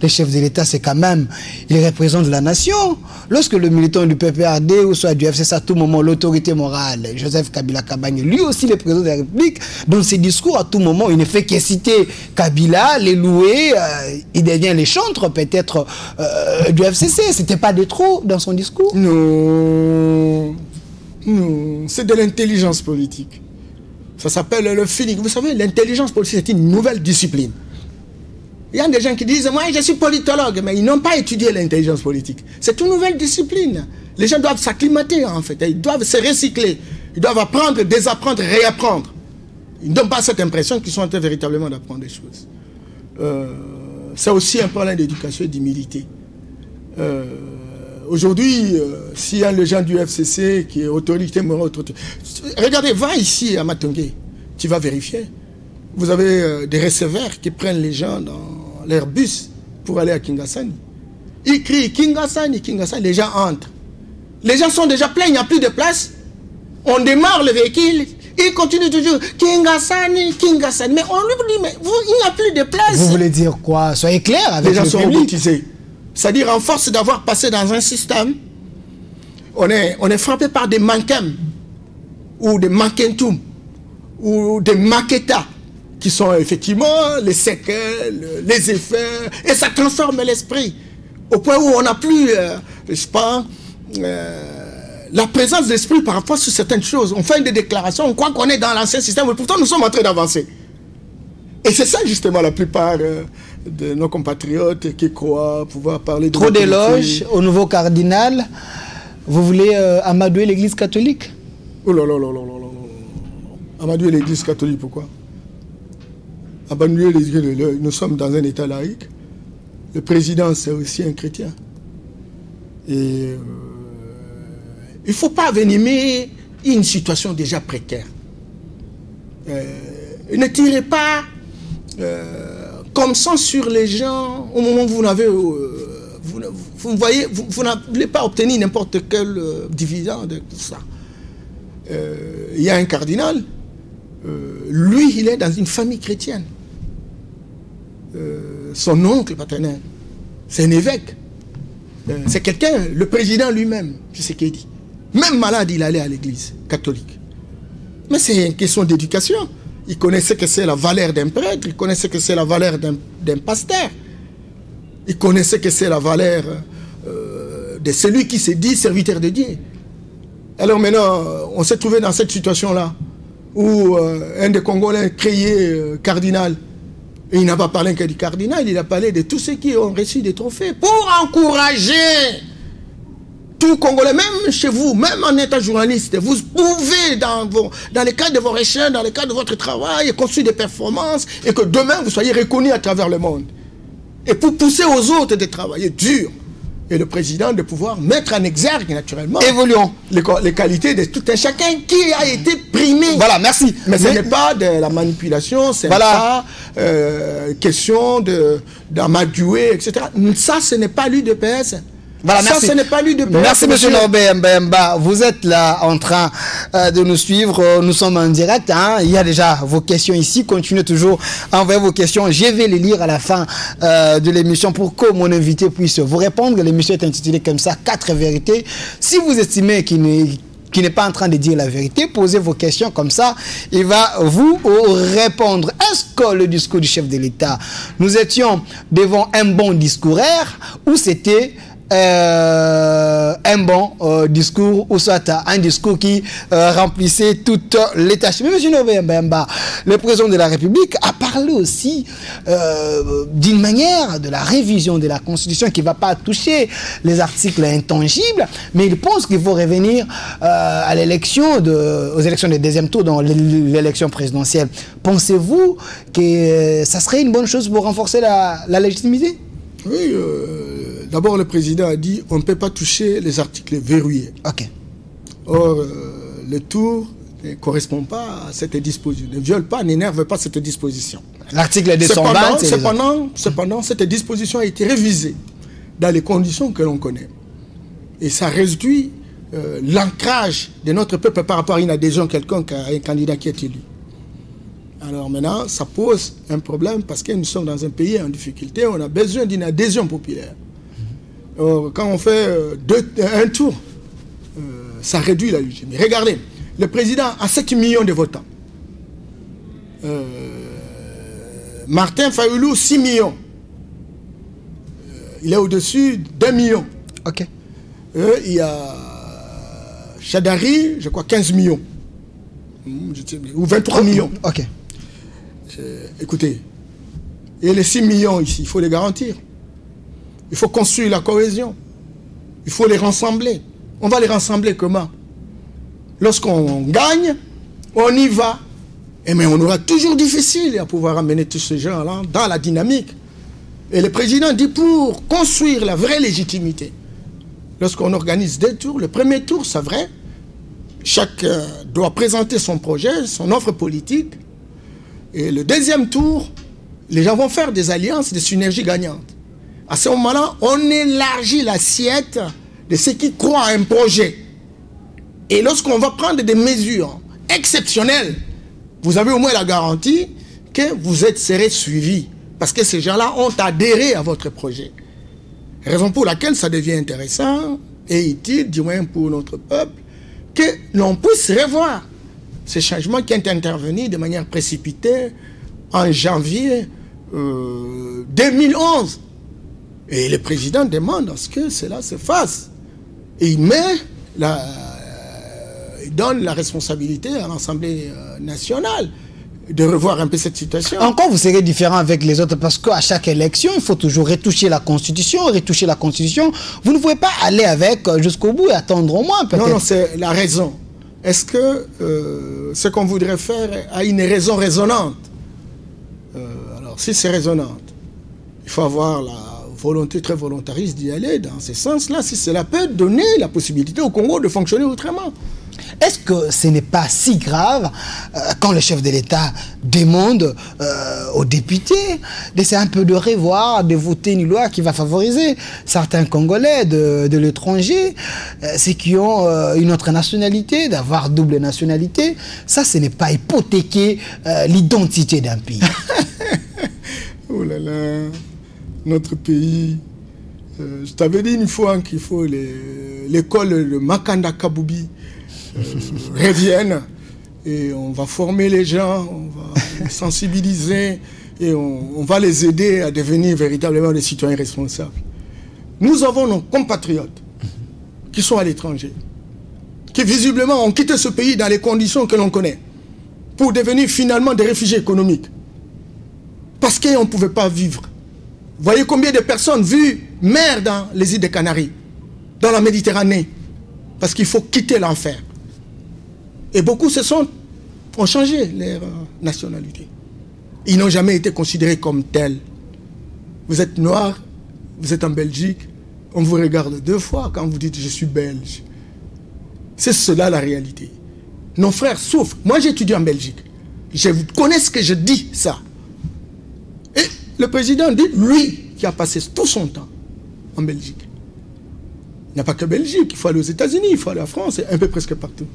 Le chef de l'État, c'est quand même, il représente la nation. Lorsque le militant du PPRD ou soit du FCC, à tout moment, l'autorité morale, Joseph Kabila Kabange, lui aussi le président de la République, dans ses discours, à tout moment, il ne fait que citer Kabila, les louer, il devient les chantres peut-être du FCC. C'était pas de trop dans son discours? Non. C'est de l'intelligence politique. Ça s'appelle le feeling. Vous savez, l'intelligence politique, c'est une nouvelle discipline. Il y a des gens qui disent, moi je suis politologue, mais ils n'ont pas étudié l'intelligence politique. C'est une nouvelle discipline. Les gens doivent s'acclimater en fait. Ils doivent se recycler. Ils doivent apprendre, désapprendre, réapprendre. Ils n'ont pas cette impression qu'ils sont en train véritablement d'apprendre des choses. C'est aussi un problème d'éducation et d'humilité. Aujourd'hui, s'il y a les gens du FCC qui est autorité morale, regardez, va ici à Matongé, tu vas vérifier. Vous avez des receveurs qui prennent les gens dans leur bus pour aller à Kingasani. Ils crient Kingasani, Kingasani, les gens entrent. Les gens sont déjà pleins, il n'y a plus de place. On démarre le véhicule, ils continuent toujours Kingasani, Kingasani. Mais on lui dit, mais il n'y a plus de place. Vous voulez dire quoi? Soyez clair avec les gens le sont public. robotisés. C'est-à-dire, en force d'avoir passé dans un système, on est frappé par des manquem, ou des manquentum, ou des maquetas, qui sont effectivement les séquelles, les effets, et ça transforme l'esprit. Au point où on n'a plus, je sais pas, la présence d'esprit par rapport sur certaines choses. On fait des déclarations, on croit qu'on est dans l'ancien système, mais pourtant nous sommes en train d'avancer. Et c'est ça justement la plupart de nos compatriotes qui croient pouvoir parler de... Trop d'éloges au nouveau cardinal. Vous voulez amadouer l'église catholique? Oh là là là là là là. Amadouer l'église catholique, pourquoi? Amadouer l'église, nous sommes dans un état laïque. Le président, c'est aussi un chrétien. Et il ne faut pas avenimer une situation déjà précaire. Ne tirez pas comme ça sur les gens au moment où vous n'avez... vous n'avez pas obtenu n'importe quel dividende, tout ça. Il y a un cardinal, lui, il est dans une famille chrétienne. Son oncle paternel, c'est un évêque. C'est quelqu'un, le président lui-même, je sais qu'il dit. Même malade, il allait à l'église catholique. Mais c'est une question d'éducation. Il connaissait que c'est la valeur d'un prêtre, il connaissait que c'est la valeur d'un pasteur. Il connaissait que c'est la valeur de celui qui se dit serviteur de Dieu. Alors maintenant, on s'est trouvé dans cette situation-là, où un des Congolais créé cardinal. Et il n'a pas parlé que du cardinal, il a parlé de tous ceux qui ont reçu des trophées pour encourager tout Congolais, même chez vous, même en état journaliste. Vous pouvez, dans le cadre de vos recherches, dans le cadre de votre travail, construire des performances et que demain vous soyez reconnus à travers le monde. Et pour pousser aux autres de travailler dur. Et le président de pouvoir mettre en exergue, naturellement, évoluons les qualités de tout un chacun qui a été primé. Voilà, merci. Mais ce n'est pas de la manipulation, c'est pas question d'amadouer, etc. Ça, ce n'est pas l'UDPS. Voilà, merci. Ça, ce n'est pas l'UDPS. Merci, monsieur Norbert Mbemba. Vous êtes là en train de nous suivre. Nous sommes en direct. Hein. Il y a déjà vos questions ici. Continuez toujours à envoyer vos questions. Je vais les lire à la fin de l'émission pour que mon invité puisse vous répondre. L'émission est intitulée comme ça, 4 vérités. Si vous estimez qu'il n'est pas en train de dire la vérité, posez vos questions comme ça, il va vous répondre. Est-ce que le discours du chef de l'État, nous étions devant un bon discours ou c'était un bon discours ou soit un discours qui remplissait toutes les tâches. Mais M. Nové Mbemba, le président de la République, a parlé aussi d'une manière de la révision de la Constitution qui ne va pas toucher les articles intangibles, mais il pense qu'il faut revenir à aux élections de deuxième tour, dans l'élection présidentielle. Pensez-vous que ça serait une bonne chose pour renforcer la légitimité? Oui, d'abord le président a dit on ne peut pas toucher les articles verrouillés. Ok. Or, le tour ne correspond pas à cette disposition, ne viole pas, n'énerve pas cette disposition. L'article 220, cependant, cette disposition a été révisée dans les conditions que l'on connaît. Et ça réduit l'ancrage de notre peuple par rapport à une adhésion quelconque à un candidat qui est élu. Alors maintenant, ça pose un problème parce que nous sommes dans un pays en difficulté, on a besoin d'une adhésion populaire. Or, quand on fait un tour, ça réduit la légitimité. Regardez, le président a 7 millions de votants. Martin Fayoulou, 6 millions. Il est au-dessus d'1 million. Ok. Il y a Chadari, je crois 15 millions. Ou 23 millions. Ok. Écoutez, et les 6 millions ici, il faut les garantir. Il faut construire la cohésion. Il faut les rassembler. On va les rassembler comment? Lorsqu'on gagne, on y va. Mais on aura toujours difficile à pouvoir amener tous ces gens-là dans la dynamique. Et le président dit pour construire la vraie légitimité, lorsqu'on organise 2 tours, le premier tour, c'est vrai, chacun doit présenter son projet, son offre politique. Et le deuxième tour, les gens vont faire des alliances, des synergies gagnantes. À ce moment-là, on élargit l'assiette de ceux qui croient à un projet. Et lorsqu'on va prendre des mesures exceptionnelles, vous avez au moins la garantie que vous serez suivis. Parce que ces gens-là ont adhéré à votre projet. Raison pour laquelle ça devient intéressant et utile, du moins pour notre peuple, que l'on puisse revoir ces changements qui sont intervenus de manière précipitée en janvier 2011. Et le président demande à ce que cela se fasse. Et il donne la responsabilité à l'Assemblée nationale de revoir un peu cette situation. Encore, vous serez différent avec les autres parce qu'à chaque élection, il faut toujours retoucher la Constitution, retoucher la Constitution. Vous ne pouvez pas aller avec jusqu'au bout et attendre au moins, peut-être. Non, non, c'est la raison. Est-ce que ce qu'on voudrait faire a une raison résonante? Alors, si c'est résonante, il faut avoir la volonté très volontariste d'y aller dans ce sens-là, si cela peut donner la possibilité au Congo de fonctionner autrement. Est-ce que ce n'est pas si grave quand le chef de l'État demande aux députés d'essayer un peu de revoir, de voter une loi qui va favoriser certains Congolais de l'étranger, ceux qui ont une autre nationalité, d'avoir double nationalité? Ça, ce n'est pas hypothéquer l'identité d'un pays. Oh là là, notre pays... je t'avais dit une fois qu'il faut l'école de Makanda Kaboubi reviennent et on va former les gens, on va les sensibiliser et on va les aider à devenir véritablement des citoyens responsables. Nous avons nos compatriotes qui sont à l'étranger, qui visiblement ont quitté ce pays dans les conditions que l'on connaît pour devenir finalement des réfugiés économiques parce qu'on ne pouvait pas vivre. Vous voyez combien de personnes meurent dans les îles des Canaries, dans la Méditerranée, parce qu'il faut quitter l'enfer. Et beaucoup ont changé leur nationalité. Ils n'ont jamais été considérés comme tels. Vous êtes noir, vous êtes en Belgique, on vous regarde 2 fois quand vous dites « je suis belge ». C'est cela la réalité. Nos frères souffrent. Moi j'ai étudié en Belgique. Je connais ce que je dis, ça. Et le président dit, lui qui a passé tout son temps en Belgique. Il n'y a pas que Belgique, il faut aller aux États-Unis, il faut aller en France, et un peu presque partout.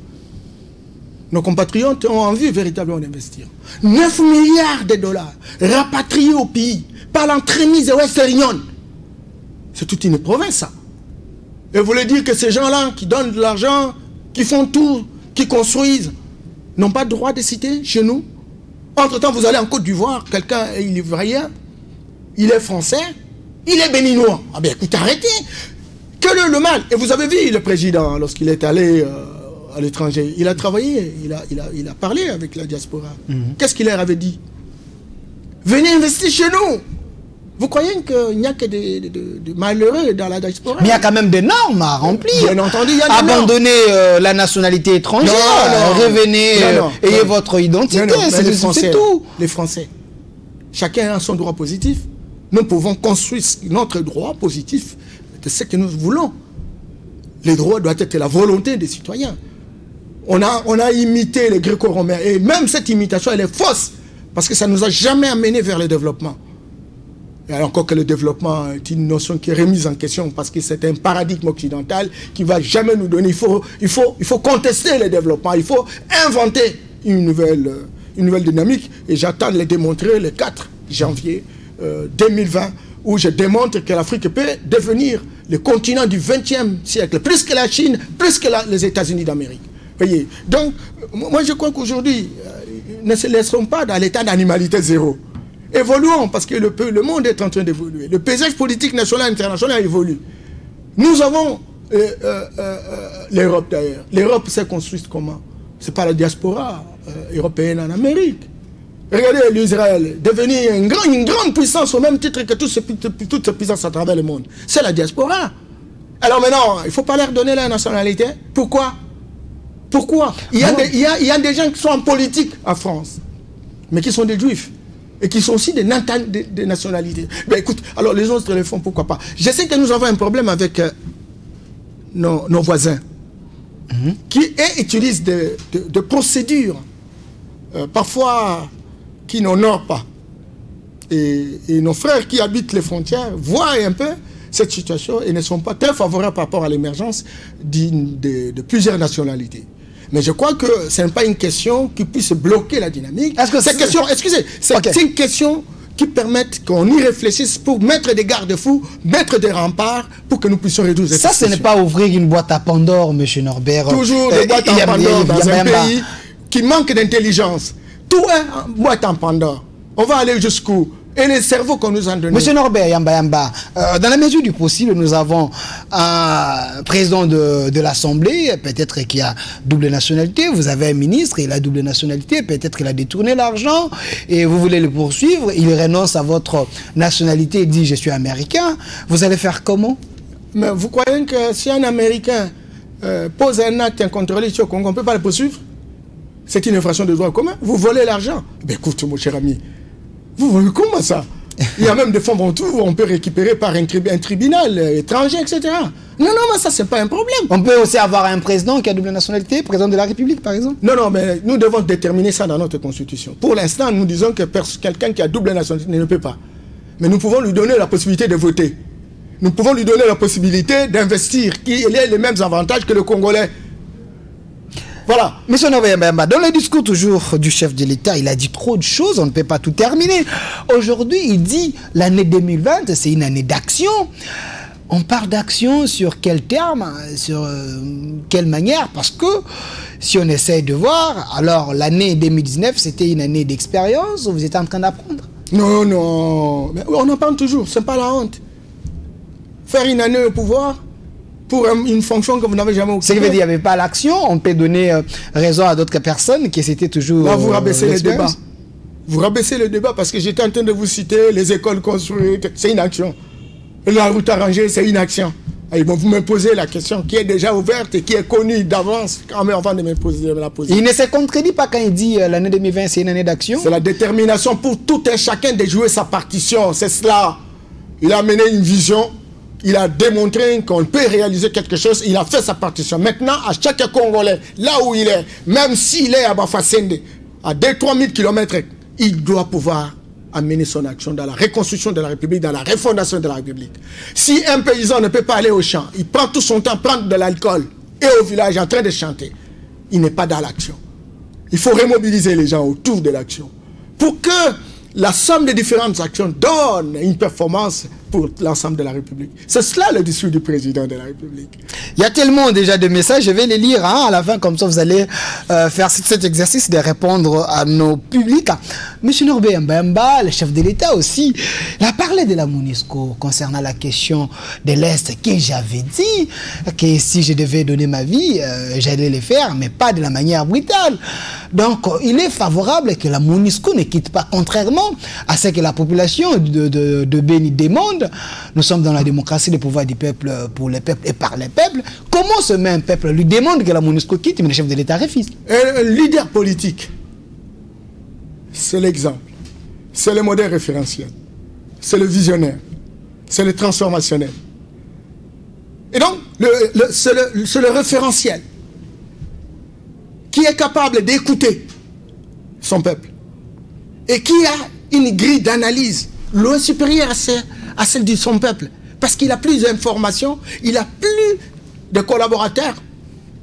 Nos compatriotes ont envie véritablement d'investir. 9 milliards de dollars rapatriés au pays par l'entremise de Western Union. C'est toute une province, ça. Et vous voulez dire que ces gens-là qui donnent de l'argent, qui font tout, qui construisent, n'ont pas le droit de citer chez nous? Entre-temps, vous allez en Côte d'Ivoire, quelqu'un est ivoirien, il est français, il est béninois. Ah bien écoutez, arrêtez. Quel est le mal? Et vous avez vu le président, lorsqu'il est allé à l'étranger, il a travaillé, il a parlé avec la diaspora. Qu'est-ce qu'il leur avait dit? Venez investir chez nous. Vous croyez qu'il n'y a que des malheureux dans la diaspora? Mais il y a quand même des normes à remplir. Bien entendu, il y a des Abandonnez la nationalité étrangère, revenez, ayez votre identité, c'est tout. Les Français, chacun a son droit positif. Nous pouvons construire notre droit positif de ce que nous voulons. Les droits doivent être la volonté des citoyens. On a imité les Gréco-Romains, et même cette imitation, elle est fausse, parce que ça ne nous a jamais amené vers le développement. Et alors encore que le développement est une notion qui est remise en question, parce que c'est un paradigme occidental qui ne va jamais nous donner. Il faut contester le développement, il faut inventer une nouvelle dynamique, et j'attends de le démontrer le 4 janvier 2020, où je démontre que l'Afrique peut devenir le continent du XXe siècle, plus que la Chine, plus que les États-Unis d'Amérique. Voyez. Donc, moi je crois qu'aujourd'hui, ne se laisserons pas dans l'état d'animalité zéro. Évoluons, parce que le monde est en train d'évoluer. Le paysage politique national et international évolue. Nous avons l'Europe d'ailleurs. L'Europe s'est construite comment? C'est pas la diaspora européenne en Amérique. Regardez l'Israël, devenir une grande puissance au même titre que toutes ces puissances à travers le monde. C'est la diaspora. Alors maintenant, il ne faut pas leur donner la nationalité. Pourquoi? Pourquoi? Il y a des gens qui sont en politique en France, mais qui sont des juifs. Et qui sont aussi des nationalités. Ben écoute, alors les autres le font, pourquoi pas. Je sais que nous avons un problème avec nos voisins qui utilisent des procédures parfois qui n'honorent pas. Et nos frères qui habitent les frontières voient un peu cette situation et ne sont pas très favorables par rapport à l'émergence de plusieurs nationalités. Mais je crois que ce n'est pas une question qui puisse bloquer la dynamique. C'est une question qui permette qu'on y réfléchisse pour mettre des garde-fous, mettre des remparts pour que nous puissions réduire cette situation. Ça, ce n'est pas ouvrir une boîte à Pandore, M. Norbert. Toujours des boîtes à Pandore dans un pays qui manque d'intelligence. Tout est boîte à Pandore. On va aller jusqu'où? Et les cerveaux qu'on nous a donnés. Monsieur Norbert Yamba, dans la mesure du possible, nous avons un président de l'Assemblée, peut-être qui a double nationalité. Vous avez un ministre, il a double nationalité. Peut-être qu'il a détourné l'argent et vous voulez le poursuivre. Il renonce à votre nationalité et dit « je suis américain ». Vous allez faire comment? Mais vous croyez que si un Américain pose un acte incontrôlé sur le Congo, on ne peut pas le poursuivre? C'est une infraction de droit commun. Vous volez l'argent. Ben écoute, mon cher ami, vous voyez comment ça? Il y a même des fonds où on peut récupérer par un tribunal étranger, etc. Non, mais ça, c'est pas un problème. On peut aussi avoir un président qui a double nationalité, président de la République, par exemple? Non, mais nous devons déterminer ça dans notre Constitution. Pour l'instant, nous disons que quelqu'un qui a double nationalité ne peut pas. Mais nous pouvons lui donner la possibilité de voter. Nous pouvons lui donner la possibilité d'investir, qu'il ait les mêmes avantages que le Congolais. Voilà. Monsieur Norbert, dans le discours toujours du chef de l'État, il a dit trop de choses, on ne peut pas tout terminer. Aujourd'hui, il dit l'année 2020, c'est une année d'action. On parle d'action sur quel terme, sur quelle manière? Parce que si on essaie de voir, alors l'année 2019, c'était une année d'expérience, vous êtes en train d'apprendre? Non, mais on en parle toujours, c'est pas la honte. Faire une année au pouvoir pour une fonction que vous n'avez jamais occupée. Ce qui veut dire qu'il n'y avait pas l'action, on peut donner raison à d'autres personnes qui c'était toujours... Là, vous rabaissez le débat. Vous rabaissez le débat parce que j'étais en train de vous citer les écoles construites, c'est une action. La route arrangée, c'est une action. Et bon, vous me posez la question qui est déjà ouverte et qui est connue d'avance avant de me la poser. Il ne se contredit pas quand il dit l'année 2020, c'est une année d'action. C'est la détermination pour tout un chacun de jouer sa partition, c'est cela. Il a mené une vision. Il a démontré qu'on peut réaliser quelque chose. Il a fait sa partition. Maintenant, à chaque Congolais, là où il est, même s'il est à Bafasende, à 2-3 000 km, il doit pouvoir amener son action dans la reconstruction de la République, dans la refondation de la République. Si un paysan ne peut pas aller au champ, il prend tout son temps prendre de l'alcool et au village en train de chanter, il n'est pas dans l'action. Il faut remobiliser les gens autour de l'action pour que la somme des différentes actions donne une performance pour l'ensemble de la République. C'est cela le discours du président de la République. Il y a tellement déjà de messages, je vais les lire à la fin, comme ça vous allez faire cet exercice de répondre à nos publics. Monsieur Norbert Mbemba, le chef de l'État aussi, il a parlé de la MONUSCO concernant la question de l'Est, que j'avais dit que si je devais donner ma vie, j'allais le faire, mais pas de la manière brutale. Donc, il est favorable que la MONUSCO ne quitte pas, contrairement à ce que la population de Béni demande. Nous sommes dans la démocratie, le pouvoir du peuple pour le peuple et par le peuple. Comment ce même peuple lui demande que la MONUSCO quitte, mais le chef de l'État refuse? Un leader politique, c'est l'exemple, c'est le modèle référentiel, c'est le visionnaire, c'est le transformationnel. Et donc, c'est le référentiel qui est capable d'écouter son peuple et qui a une grille d'analyse loin supérieure à celle de son peuple, parce qu'il a plus d'informations, il a plus de collaborateurs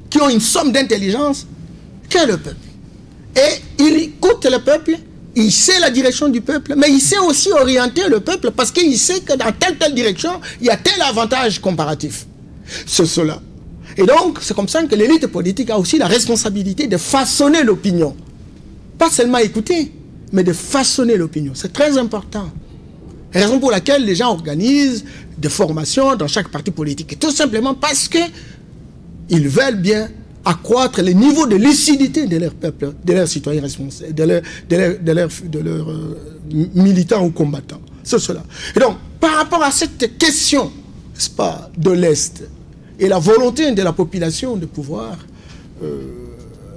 qui ont une somme d'intelligence que le peuple. Et il écoute le peuple, il sait la direction du peuple, mais il sait aussi orienter le peuple, parce qu'il sait que dans telle direction, il y a tel avantage comparatif. C'est cela. Et donc, c'est comme ça que l'élite politique a aussi la responsabilité de façonner l'opinion. Pas seulement écouter, mais de façonner l'opinion. C'est très important. Raison pour laquelle les gens organisent des formations dans chaque parti politique. Et tout simplement parce qu'ils veulent bien accroître le niveau de lucidité de leur peuple, de leurs citoyens responsables, de leurs militants ou combattants. C'est cela. Et donc, par rapport à cette question, n'est-ce pas, de l'Est, et la volonté de la population de pouvoir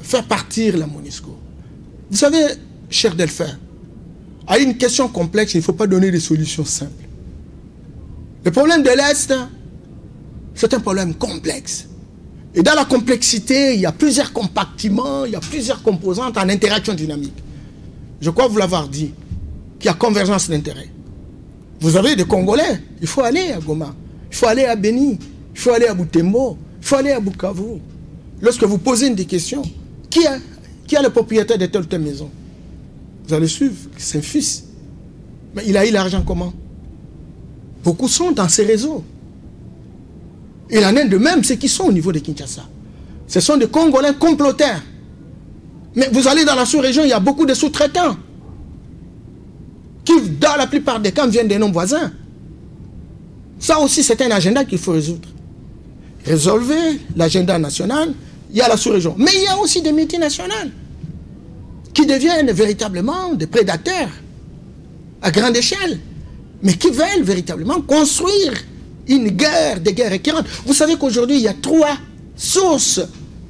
faire partir la MONUSCO. Vous savez, cher Delphin, à une question complexe, il ne faut pas donner des solutions simples. Le problème de l'Est, c'est un problème complexe. Et dans la complexité, il y a plusieurs compartiments, il y a plusieurs composantes en interaction dynamique. Je crois vous l'avoir dit, qu'il y a convergence d'intérêts. Vous avez des Congolais, il faut aller à Goma, il faut aller à Béni, il faut aller à Butembo, il faut aller à Bukavu. Lorsque vous posez des questions, qui est le propriétaire de telle maison? Vous allez suivre, c'est un fils. Mais il a eu l'argent comment? Beaucoup sont dans ces réseaux. Il en est de même ceux qui sont au niveau de Kinshasa. Ce sont des Congolais comploteurs. Mais vous allez dans la sous-région, il y a beaucoup de sous-traitants qui, dans la plupart des cas, viennent des noms voisins. Ça aussi, c'est un agenda qu'il faut résoudre. Résolvez l'agenda national, il y a la sous-région. Mais il y a aussi des multinationales qui deviennent véritablement des prédateurs à grande échelle, mais qui veulent véritablement construire une guerre, des guerres récurrentes. Vous savez qu'aujourd'hui, il y a trois sources,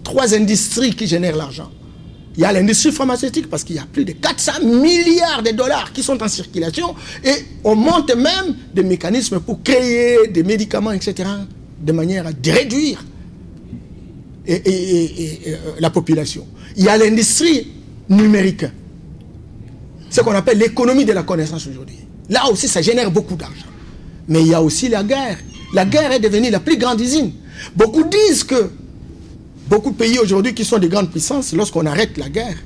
trois industries qui génèrent l'argent. Il y a l'industrie pharmaceutique, parce qu'il y a plus de 400 milliards de dollars qui sont en circulation, et on monte même des mécanismes pour créer des médicaments, etc., de manière à réduire la population. Il y a l'industrie numérique, ce qu'on appelle l'économie de la connaissance aujourd'hui. Là aussi, ça génère beaucoup d'argent. Mais il y a aussi la guerre. La guerre est devenue la plus grande usine. Beaucoup disent que beaucoup de pays aujourd'hui qui sont des grandes puissances, lorsqu'on arrête la guerre,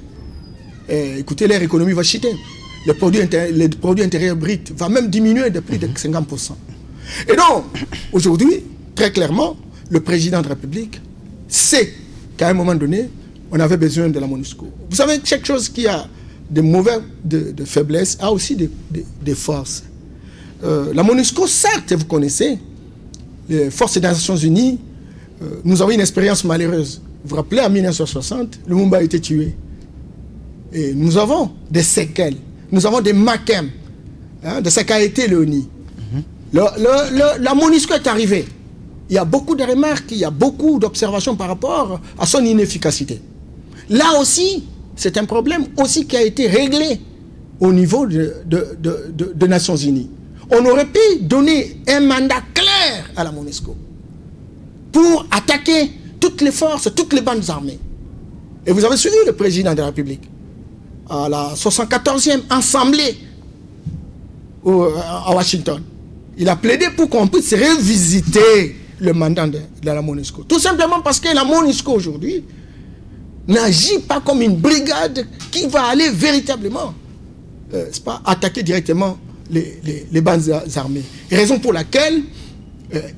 écoutez, leur économie va chuter. Le produit intérieur brut va même diminuer de plus de 50%. Et donc, aujourd'hui, très clairement, le président de la République sait qu'à un moment donné, on avait besoin de la MONUSCO. Vous savez, chaque chose qui a des mauvais de faiblesse a aussi des forces. La MONUSCO, certes, vous connaissez, les forces des Nations Unies, nous avons une expérience malheureuse. Vous vous rappelez, en 1960, Lumumba a été tué. Et nous avons des séquelles, nous avons des maquettes de ce qu'a été le ONU. La MONUSCO est arrivée. Il y a beaucoup de remarques, il y a beaucoup d'observations par rapport à son inefficacité. Là aussi, c'est un problème aussi qui a été réglé au niveau de Nations Unies. On aurait pu donner un mandat clair à la MONUSCO pour attaquer toutes les forces, toutes les bandes armées. Et vous avez suivi le président de la République à la 74e Assemblée à Washington. Il a plaidé pour qu'on puisse revisiter le mandat de la MONUSCO. Tout simplement parce que la MONUSCO aujourd'hui n'agit pas comme une brigade qui va aller véritablement attaquer directement les bandes armées. Raison pour laquelle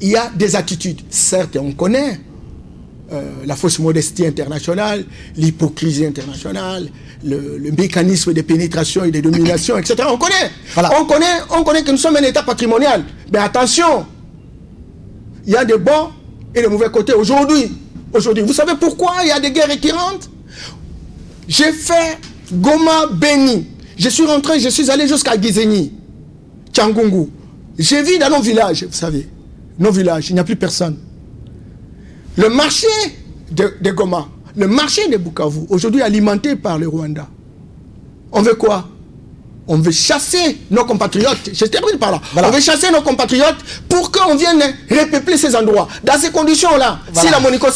il y a des attitudes. Certes, on connaît la fausse modestie internationale, l'hypocrisie internationale, le mécanisme de pénétration et de domination, etc. On connaît. Voilà. On connaît que nous sommes un État patrimonial. Mais attention, il y a des bons et des mauvais côtés. Aujourd'hui, vous savez pourquoi il y a des guerres récurrentes? J'ai fait Goma, Beni. Je suis allé jusqu'à Gisenyi, Tchangungu. J'ai vu dans nos villages, vous savez, nos villages, il n'y a plus personne. Le marché de Goma, le marché de Bukavu, aujourd'hui alimenté par le Rwanda. On veut quoi? On veut chasser nos compatriotes. Je termine par là. Voilà. On veut chasser nos compatriotes pour qu'on vienne repeupler ces endroits. Dans ces conditions-là, voilà. Si la Monico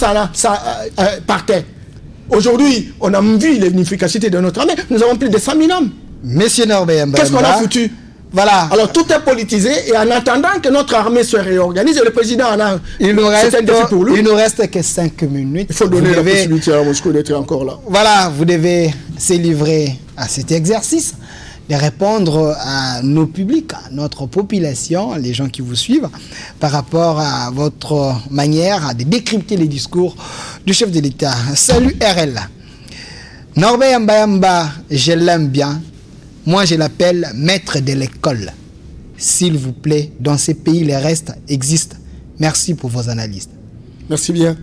partait, aujourd'hui, on a vu l'inefficacité de notre armée. Nous avons plus de 100 000 hommes. Monsieur Norbert Mbemba. Qu'est-ce qu'on a foutu? Voilà. Alors tout est politisé et en attendant que notre armée se réorganise, le président en a il nous reste que 5 minutes. Il faut donner la possibilité à Moscou d'être encore là. Voilà, vous devez se livrer à cet exercice de répondre à nos publics, à notre population, les gens qui vous suivent, par rapport à votre manière de décrypter les discours du chef de l'État. Salut RL. Norbert Mbemba, je l'aime bien. Moi, je l'appelle maître de l'école. S'il vous plaît, dans ces pays, les restes existent. Merci pour vos analyses. Merci bien.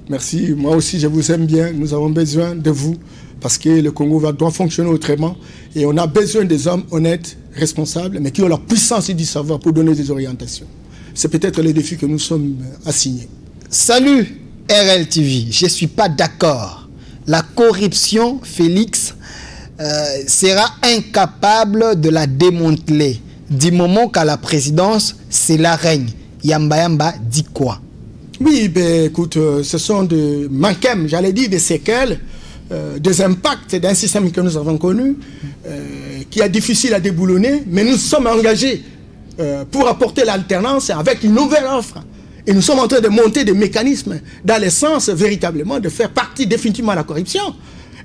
Merci. Moi aussi, je vous aime bien. Nous avons besoin de vous parce que le Congo doit fonctionner autrement. Et on a besoin des hommes honnêtes, responsables, mais qui ont la puissance et du savoir pour donner des orientations. C'est peut-être le défi que nous sommes assignés. Salut RLTV. Je ne suis pas d'accord. La corruption, Félix, sera incapable de la démanteler. Du moment qu'à la présidence, c'est la règne. Yamba dit quoi? Oui, ben écoute, ce sont des manquements, j'allais dire des séquelles, des impacts d'un système que nous avons connu, qui est difficile à déboulonner, mais nous sommes engagés pour apporter l'alternance avec une nouvelle offre. Et nous sommes en train de monter des mécanismes dans le sens véritablement de faire partie définitivement de la corruption.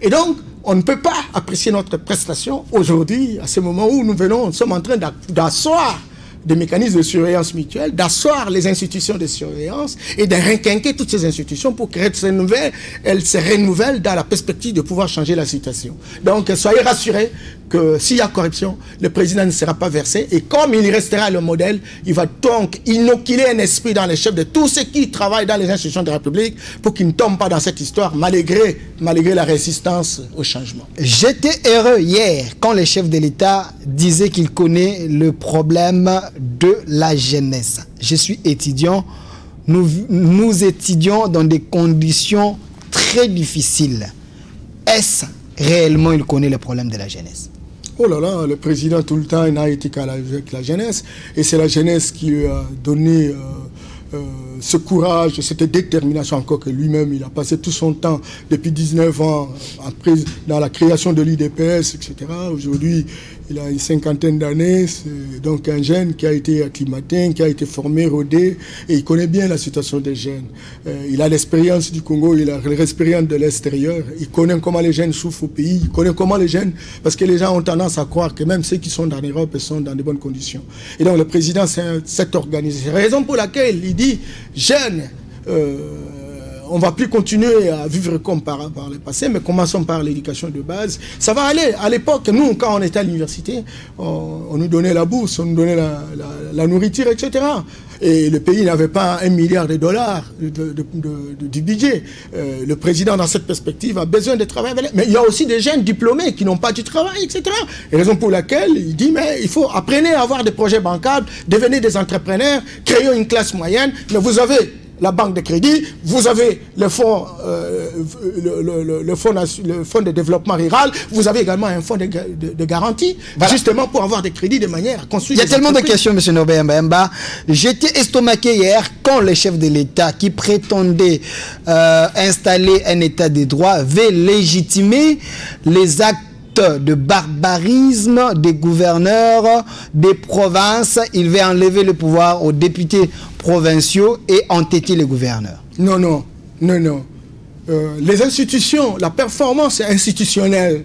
Et donc, on ne peut pas apprécier notre prestation aujourd'hui, à ce moment où nous sommes en train d'asseoir des mécanismes de surveillance mutuelle, d'asseoir les institutions de surveillance et de requinquer toutes ces institutions pour créer ces nouvelles, elles se renouvellent dans la perspective de pouvoir changer la situation. Donc, soyez rassurés que s'il y a corruption, le président ne sera pas versé et comme il restera le modèle, il va donc inoculer un esprit dans les chefs de tous ceux qui travaillent dans les institutions de la République pour qu'ils ne tombent pas dans cette histoire malgré la résistance au changement. J'étais heureux hier quand le chef de l'État disait qu'il connaît le problème de la jeunesse. Je suis étudiant, nous étudions dans des conditions très difficiles. Est-ce réellement il connaît le problème de la jeunesse? Oh là là, le président tout le temps il n'a été qu'avec la jeunesse et c'est la jeunesse qui lui a donné ce courage, cette détermination, encore que lui-même il a passé tout son temps depuis 19 ans dans la création de l'IDPS, etc. Aujourd'hui il a une cinquantaine d'années, c'est donc un jeune qui a été acclimaté, qui a été formé, rodé, et il connaît bien la situation des jeunes. Il a l'expérience du Congo, il a l'expérience de l'extérieur, il connaît comment les jeunes souffrent au pays, il connaît comment les jeunes, parce que les gens ont tendance à croire que même ceux qui sont en Europe sont dans de bonnes conditions. Et donc le président s'est organisé. C'est la raison pour laquelle il dit, jeunes, on ne va plus continuer à vivre comme par le passé, mais commençons par l'éducation de base. Ça va aller. À l'époque, nous, quand on était à l'université, on nous donnait la bourse, on nous donnait la nourriture, etc. Et le pays n'avait pas $1 milliard du budget. Le président, dans cette perspective, a besoin de travailler avec. Mais il y a aussi des jeunes diplômés qui n'ont pas du travail, etc. Et raison pour laquelle il dit, mais il faut apprenez à avoir des projets bancables, devenez des entrepreneurs, créons une classe moyenne, mais vous avez la banque de crédit, vous avez le fonds, le fonds de développement rural, vous avez également un fonds de garantie, voilà. Justement pour avoir des crédits de manière à construire. Il y a tellement de questions, M. Norbert Mbemba. J'étais estomaqué hier quand le chef de l'État, qui prétendait installer un État de droit, veut légitimer les actes de barbarisme des gouverneurs des provinces. Il veut enlever le pouvoir aux députés provinciaux et entêter les gouverneurs. Non. Les institutions, la performance institutionnelle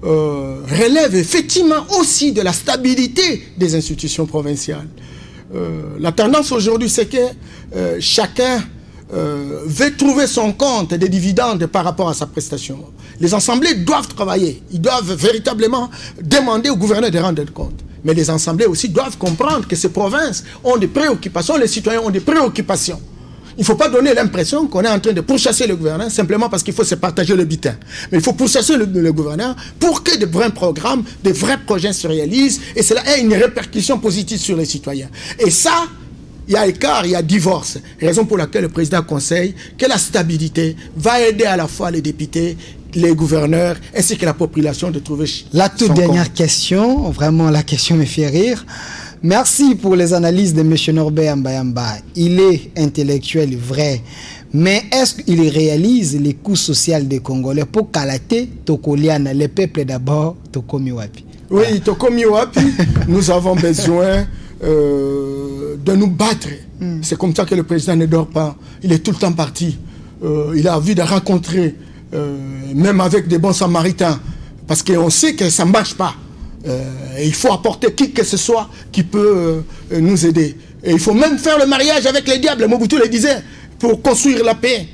relève effectivement aussi de la stabilité des institutions provinciales. La tendance aujourd'hui, c'est que chacun veut trouver son compte des dividendes par rapport à sa prestation. Les assemblées doivent travailler. Ils doivent véritablement demander au gouverneur de rendre compte. Mais les assemblées aussi doivent comprendre que ces provinces ont des préoccupations, les citoyens ont des préoccupations. Il ne faut pas donner l'impression qu'on est en train de pourchasser le gouverneur simplement parce qu'il faut se partager le butin. Mais il faut pourchasser le gouverneur pour que de vrais programmes, de vrais projets se réalisent et cela ait une répercussion positive sur les citoyens. Et ça, il y a écart, il y a divorce. Raison pour laquelle le président conseille que la stabilité va aider à la fois les députés, les gouverneurs ainsi que la population de trouver la toute dernière question, vraiment la question me fait rire. Merci pour les analyses de M. Norbert Mbayamba. Il est intellectuel, vrai. Mais est-ce qu'il réalise les coûts sociaux des Congolais pour Kalate, Tokoliana, le peuple d'abord, Tokomiwapi? Oui, voilà. Tokomiwapi, nous avons besoin de nous battre. C'est comme ça que le président ne dort pas. Il est tout le temps parti. Il a envie de rencontrer, même avec des bons samaritains, parce qu'on sait que ça ne marche pas. Il faut apporter qui que ce soit qui peut nous aider. Et il faut même faire le mariage avec les diables, Mobutu le disait, pour construire la paix,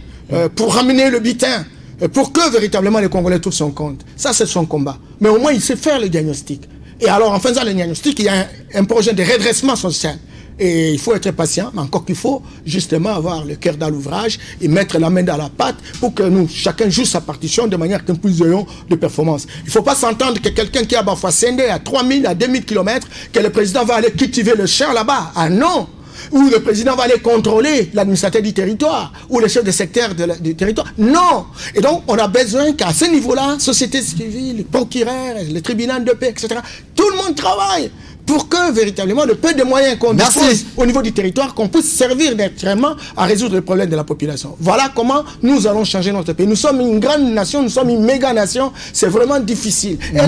pour ramener le butin, pour que véritablement les Congolais trouvent son compte. Ça, c'est son combat. Mais au moins, il sait faire le diagnostic. Et alors, en faisant le diagnostic, il y a un projet de redressement social. Et il faut être patient, mais encore qu'il faut justement avoir le cœur dans l'ouvrage et mettre la main dans la pâte pour que nous, chacun joue sa partition de manière que nous ayons de performance. Il ne faut pas s'entendre que quelqu'un qui a parfois scindé à 3000, à 2000 km, que le président va aller cultiver le champ là-bas. Ah non! Ou le président va aller contrôler l'administrateur du territoire, ou le chef de secteur du territoire. Non! Et donc, on a besoin qu'à ce niveau-là, société civile, procureur, le tribunal de paix, etc., tout le monde travaille pour que, véritablement, le peu de moyens qu'on dispose au niveau du territoire, qu'on puisse servir naturellement à résoudre les problèmes de la population. Voilà comment nous allons changer notre pays. Nous sommes une grande nation, nous sommes une méga nation, c'est vraiment difficile. Un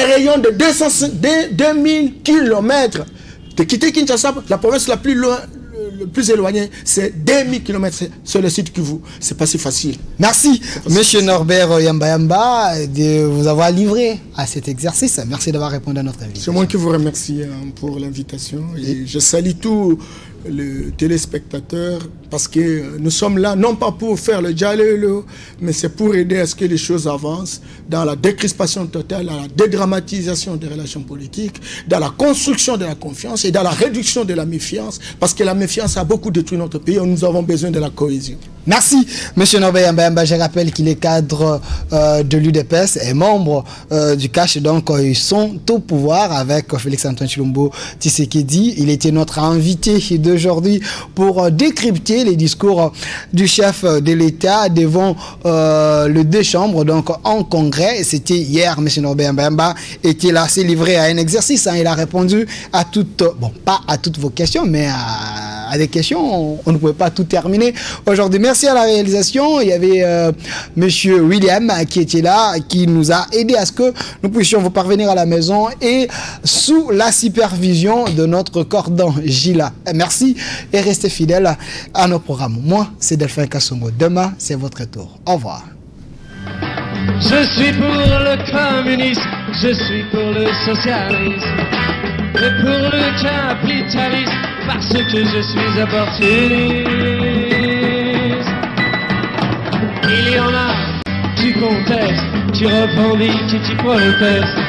rayon de 2000 km de quitter Kinshasa, la province la plus loin, le plus éloigné, c'est 2000 km sur le site Kivu. C'est pas si facile. Merci, M. Norbert Yamba, de vous avoir livré à cet exercice. Merci d'avoir répondu à notre invitation. C'est moi qui vous remercie pour l'invitation. Et je salue tous les téléspectateurs parce que nous sommes là, non pas pour faire le dialogue, mais c'est pour aider à ce que les choses avancent dans la décrispation totale, dans la dédramatisation des relations politiques, dans la construction de la confiance et dans la réduction de la méfiance, parce que la méfiance a beaucoup détruit notre pays et nous avons besoin de la cohésion. Merci, M. Norbert Mbemba. Je rappelle qu'il est cadre de l'UDPS et membre du CACH, donc ils sont au pouvoir avec Félix-Antoine Tshilombo Tshisekedi. Il était notre invité d'aujourd'hui pour décrypter les discours du chef de l'État devant le 2 chambres, donc en congrès. C'était hier, M. Norbert Mbemba était là, s'est livré à un exercice. Il a répondu à toutes, bon, pas à toutes vos questions, mais à des questions. On ne pouvait pas tout terminer aujourd'hui. Merci à la réalisation. Il y avait M. William qui était là, qui nous a aidé à ce que nous puissions vous parvenir à la maison et sous la supervision de notre cordon Gila. Merci et restez fidèles à nos programmes. Moi, c'est Delphin Kassongo. Demain, c'est votre tour. Au revoir. Je suis pour le communisme, je suis pour le socialisme, et pour le capitalisme, parce que je suis opportuniste. Il y en a qui contestent, qui revendiquent, qui protestent.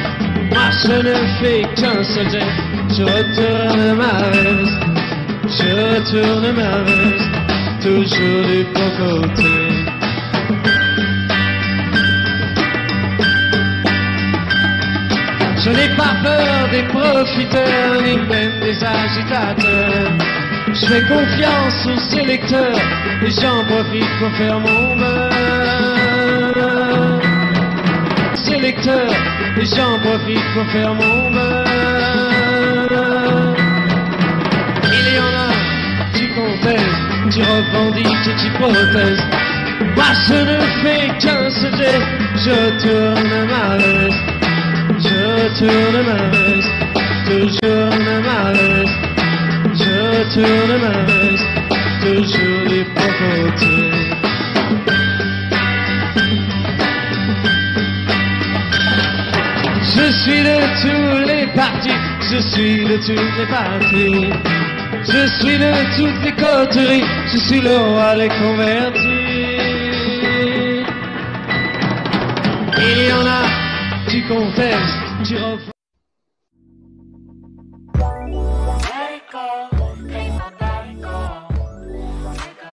Moi je ne fais qu'un seul geste, je retourne ma veste, je retourne ma veste, toujours du bon côté. Je n'ai pas peur des profiteurs, ni même des agitateurs. Je fais confiance aux sélecteurs, et j'en profite pour faire mon beurre. Sélecteurs, et j'en profite pour faire mon beurre. Il y en a qui contestent, qui revendiquent et qui protestent. Moi je ne fais qu'un seul geste, je tourne ma veste. Je tourne ma veste, toujours ma veste. Je tourne ma veste, toujours du bon côté. Je suis de tous les partis, je suis de toutes les parties. Je suis de toutes les coteries, je suis le roi des convertis. Il y en a, tu contestes, tu refais.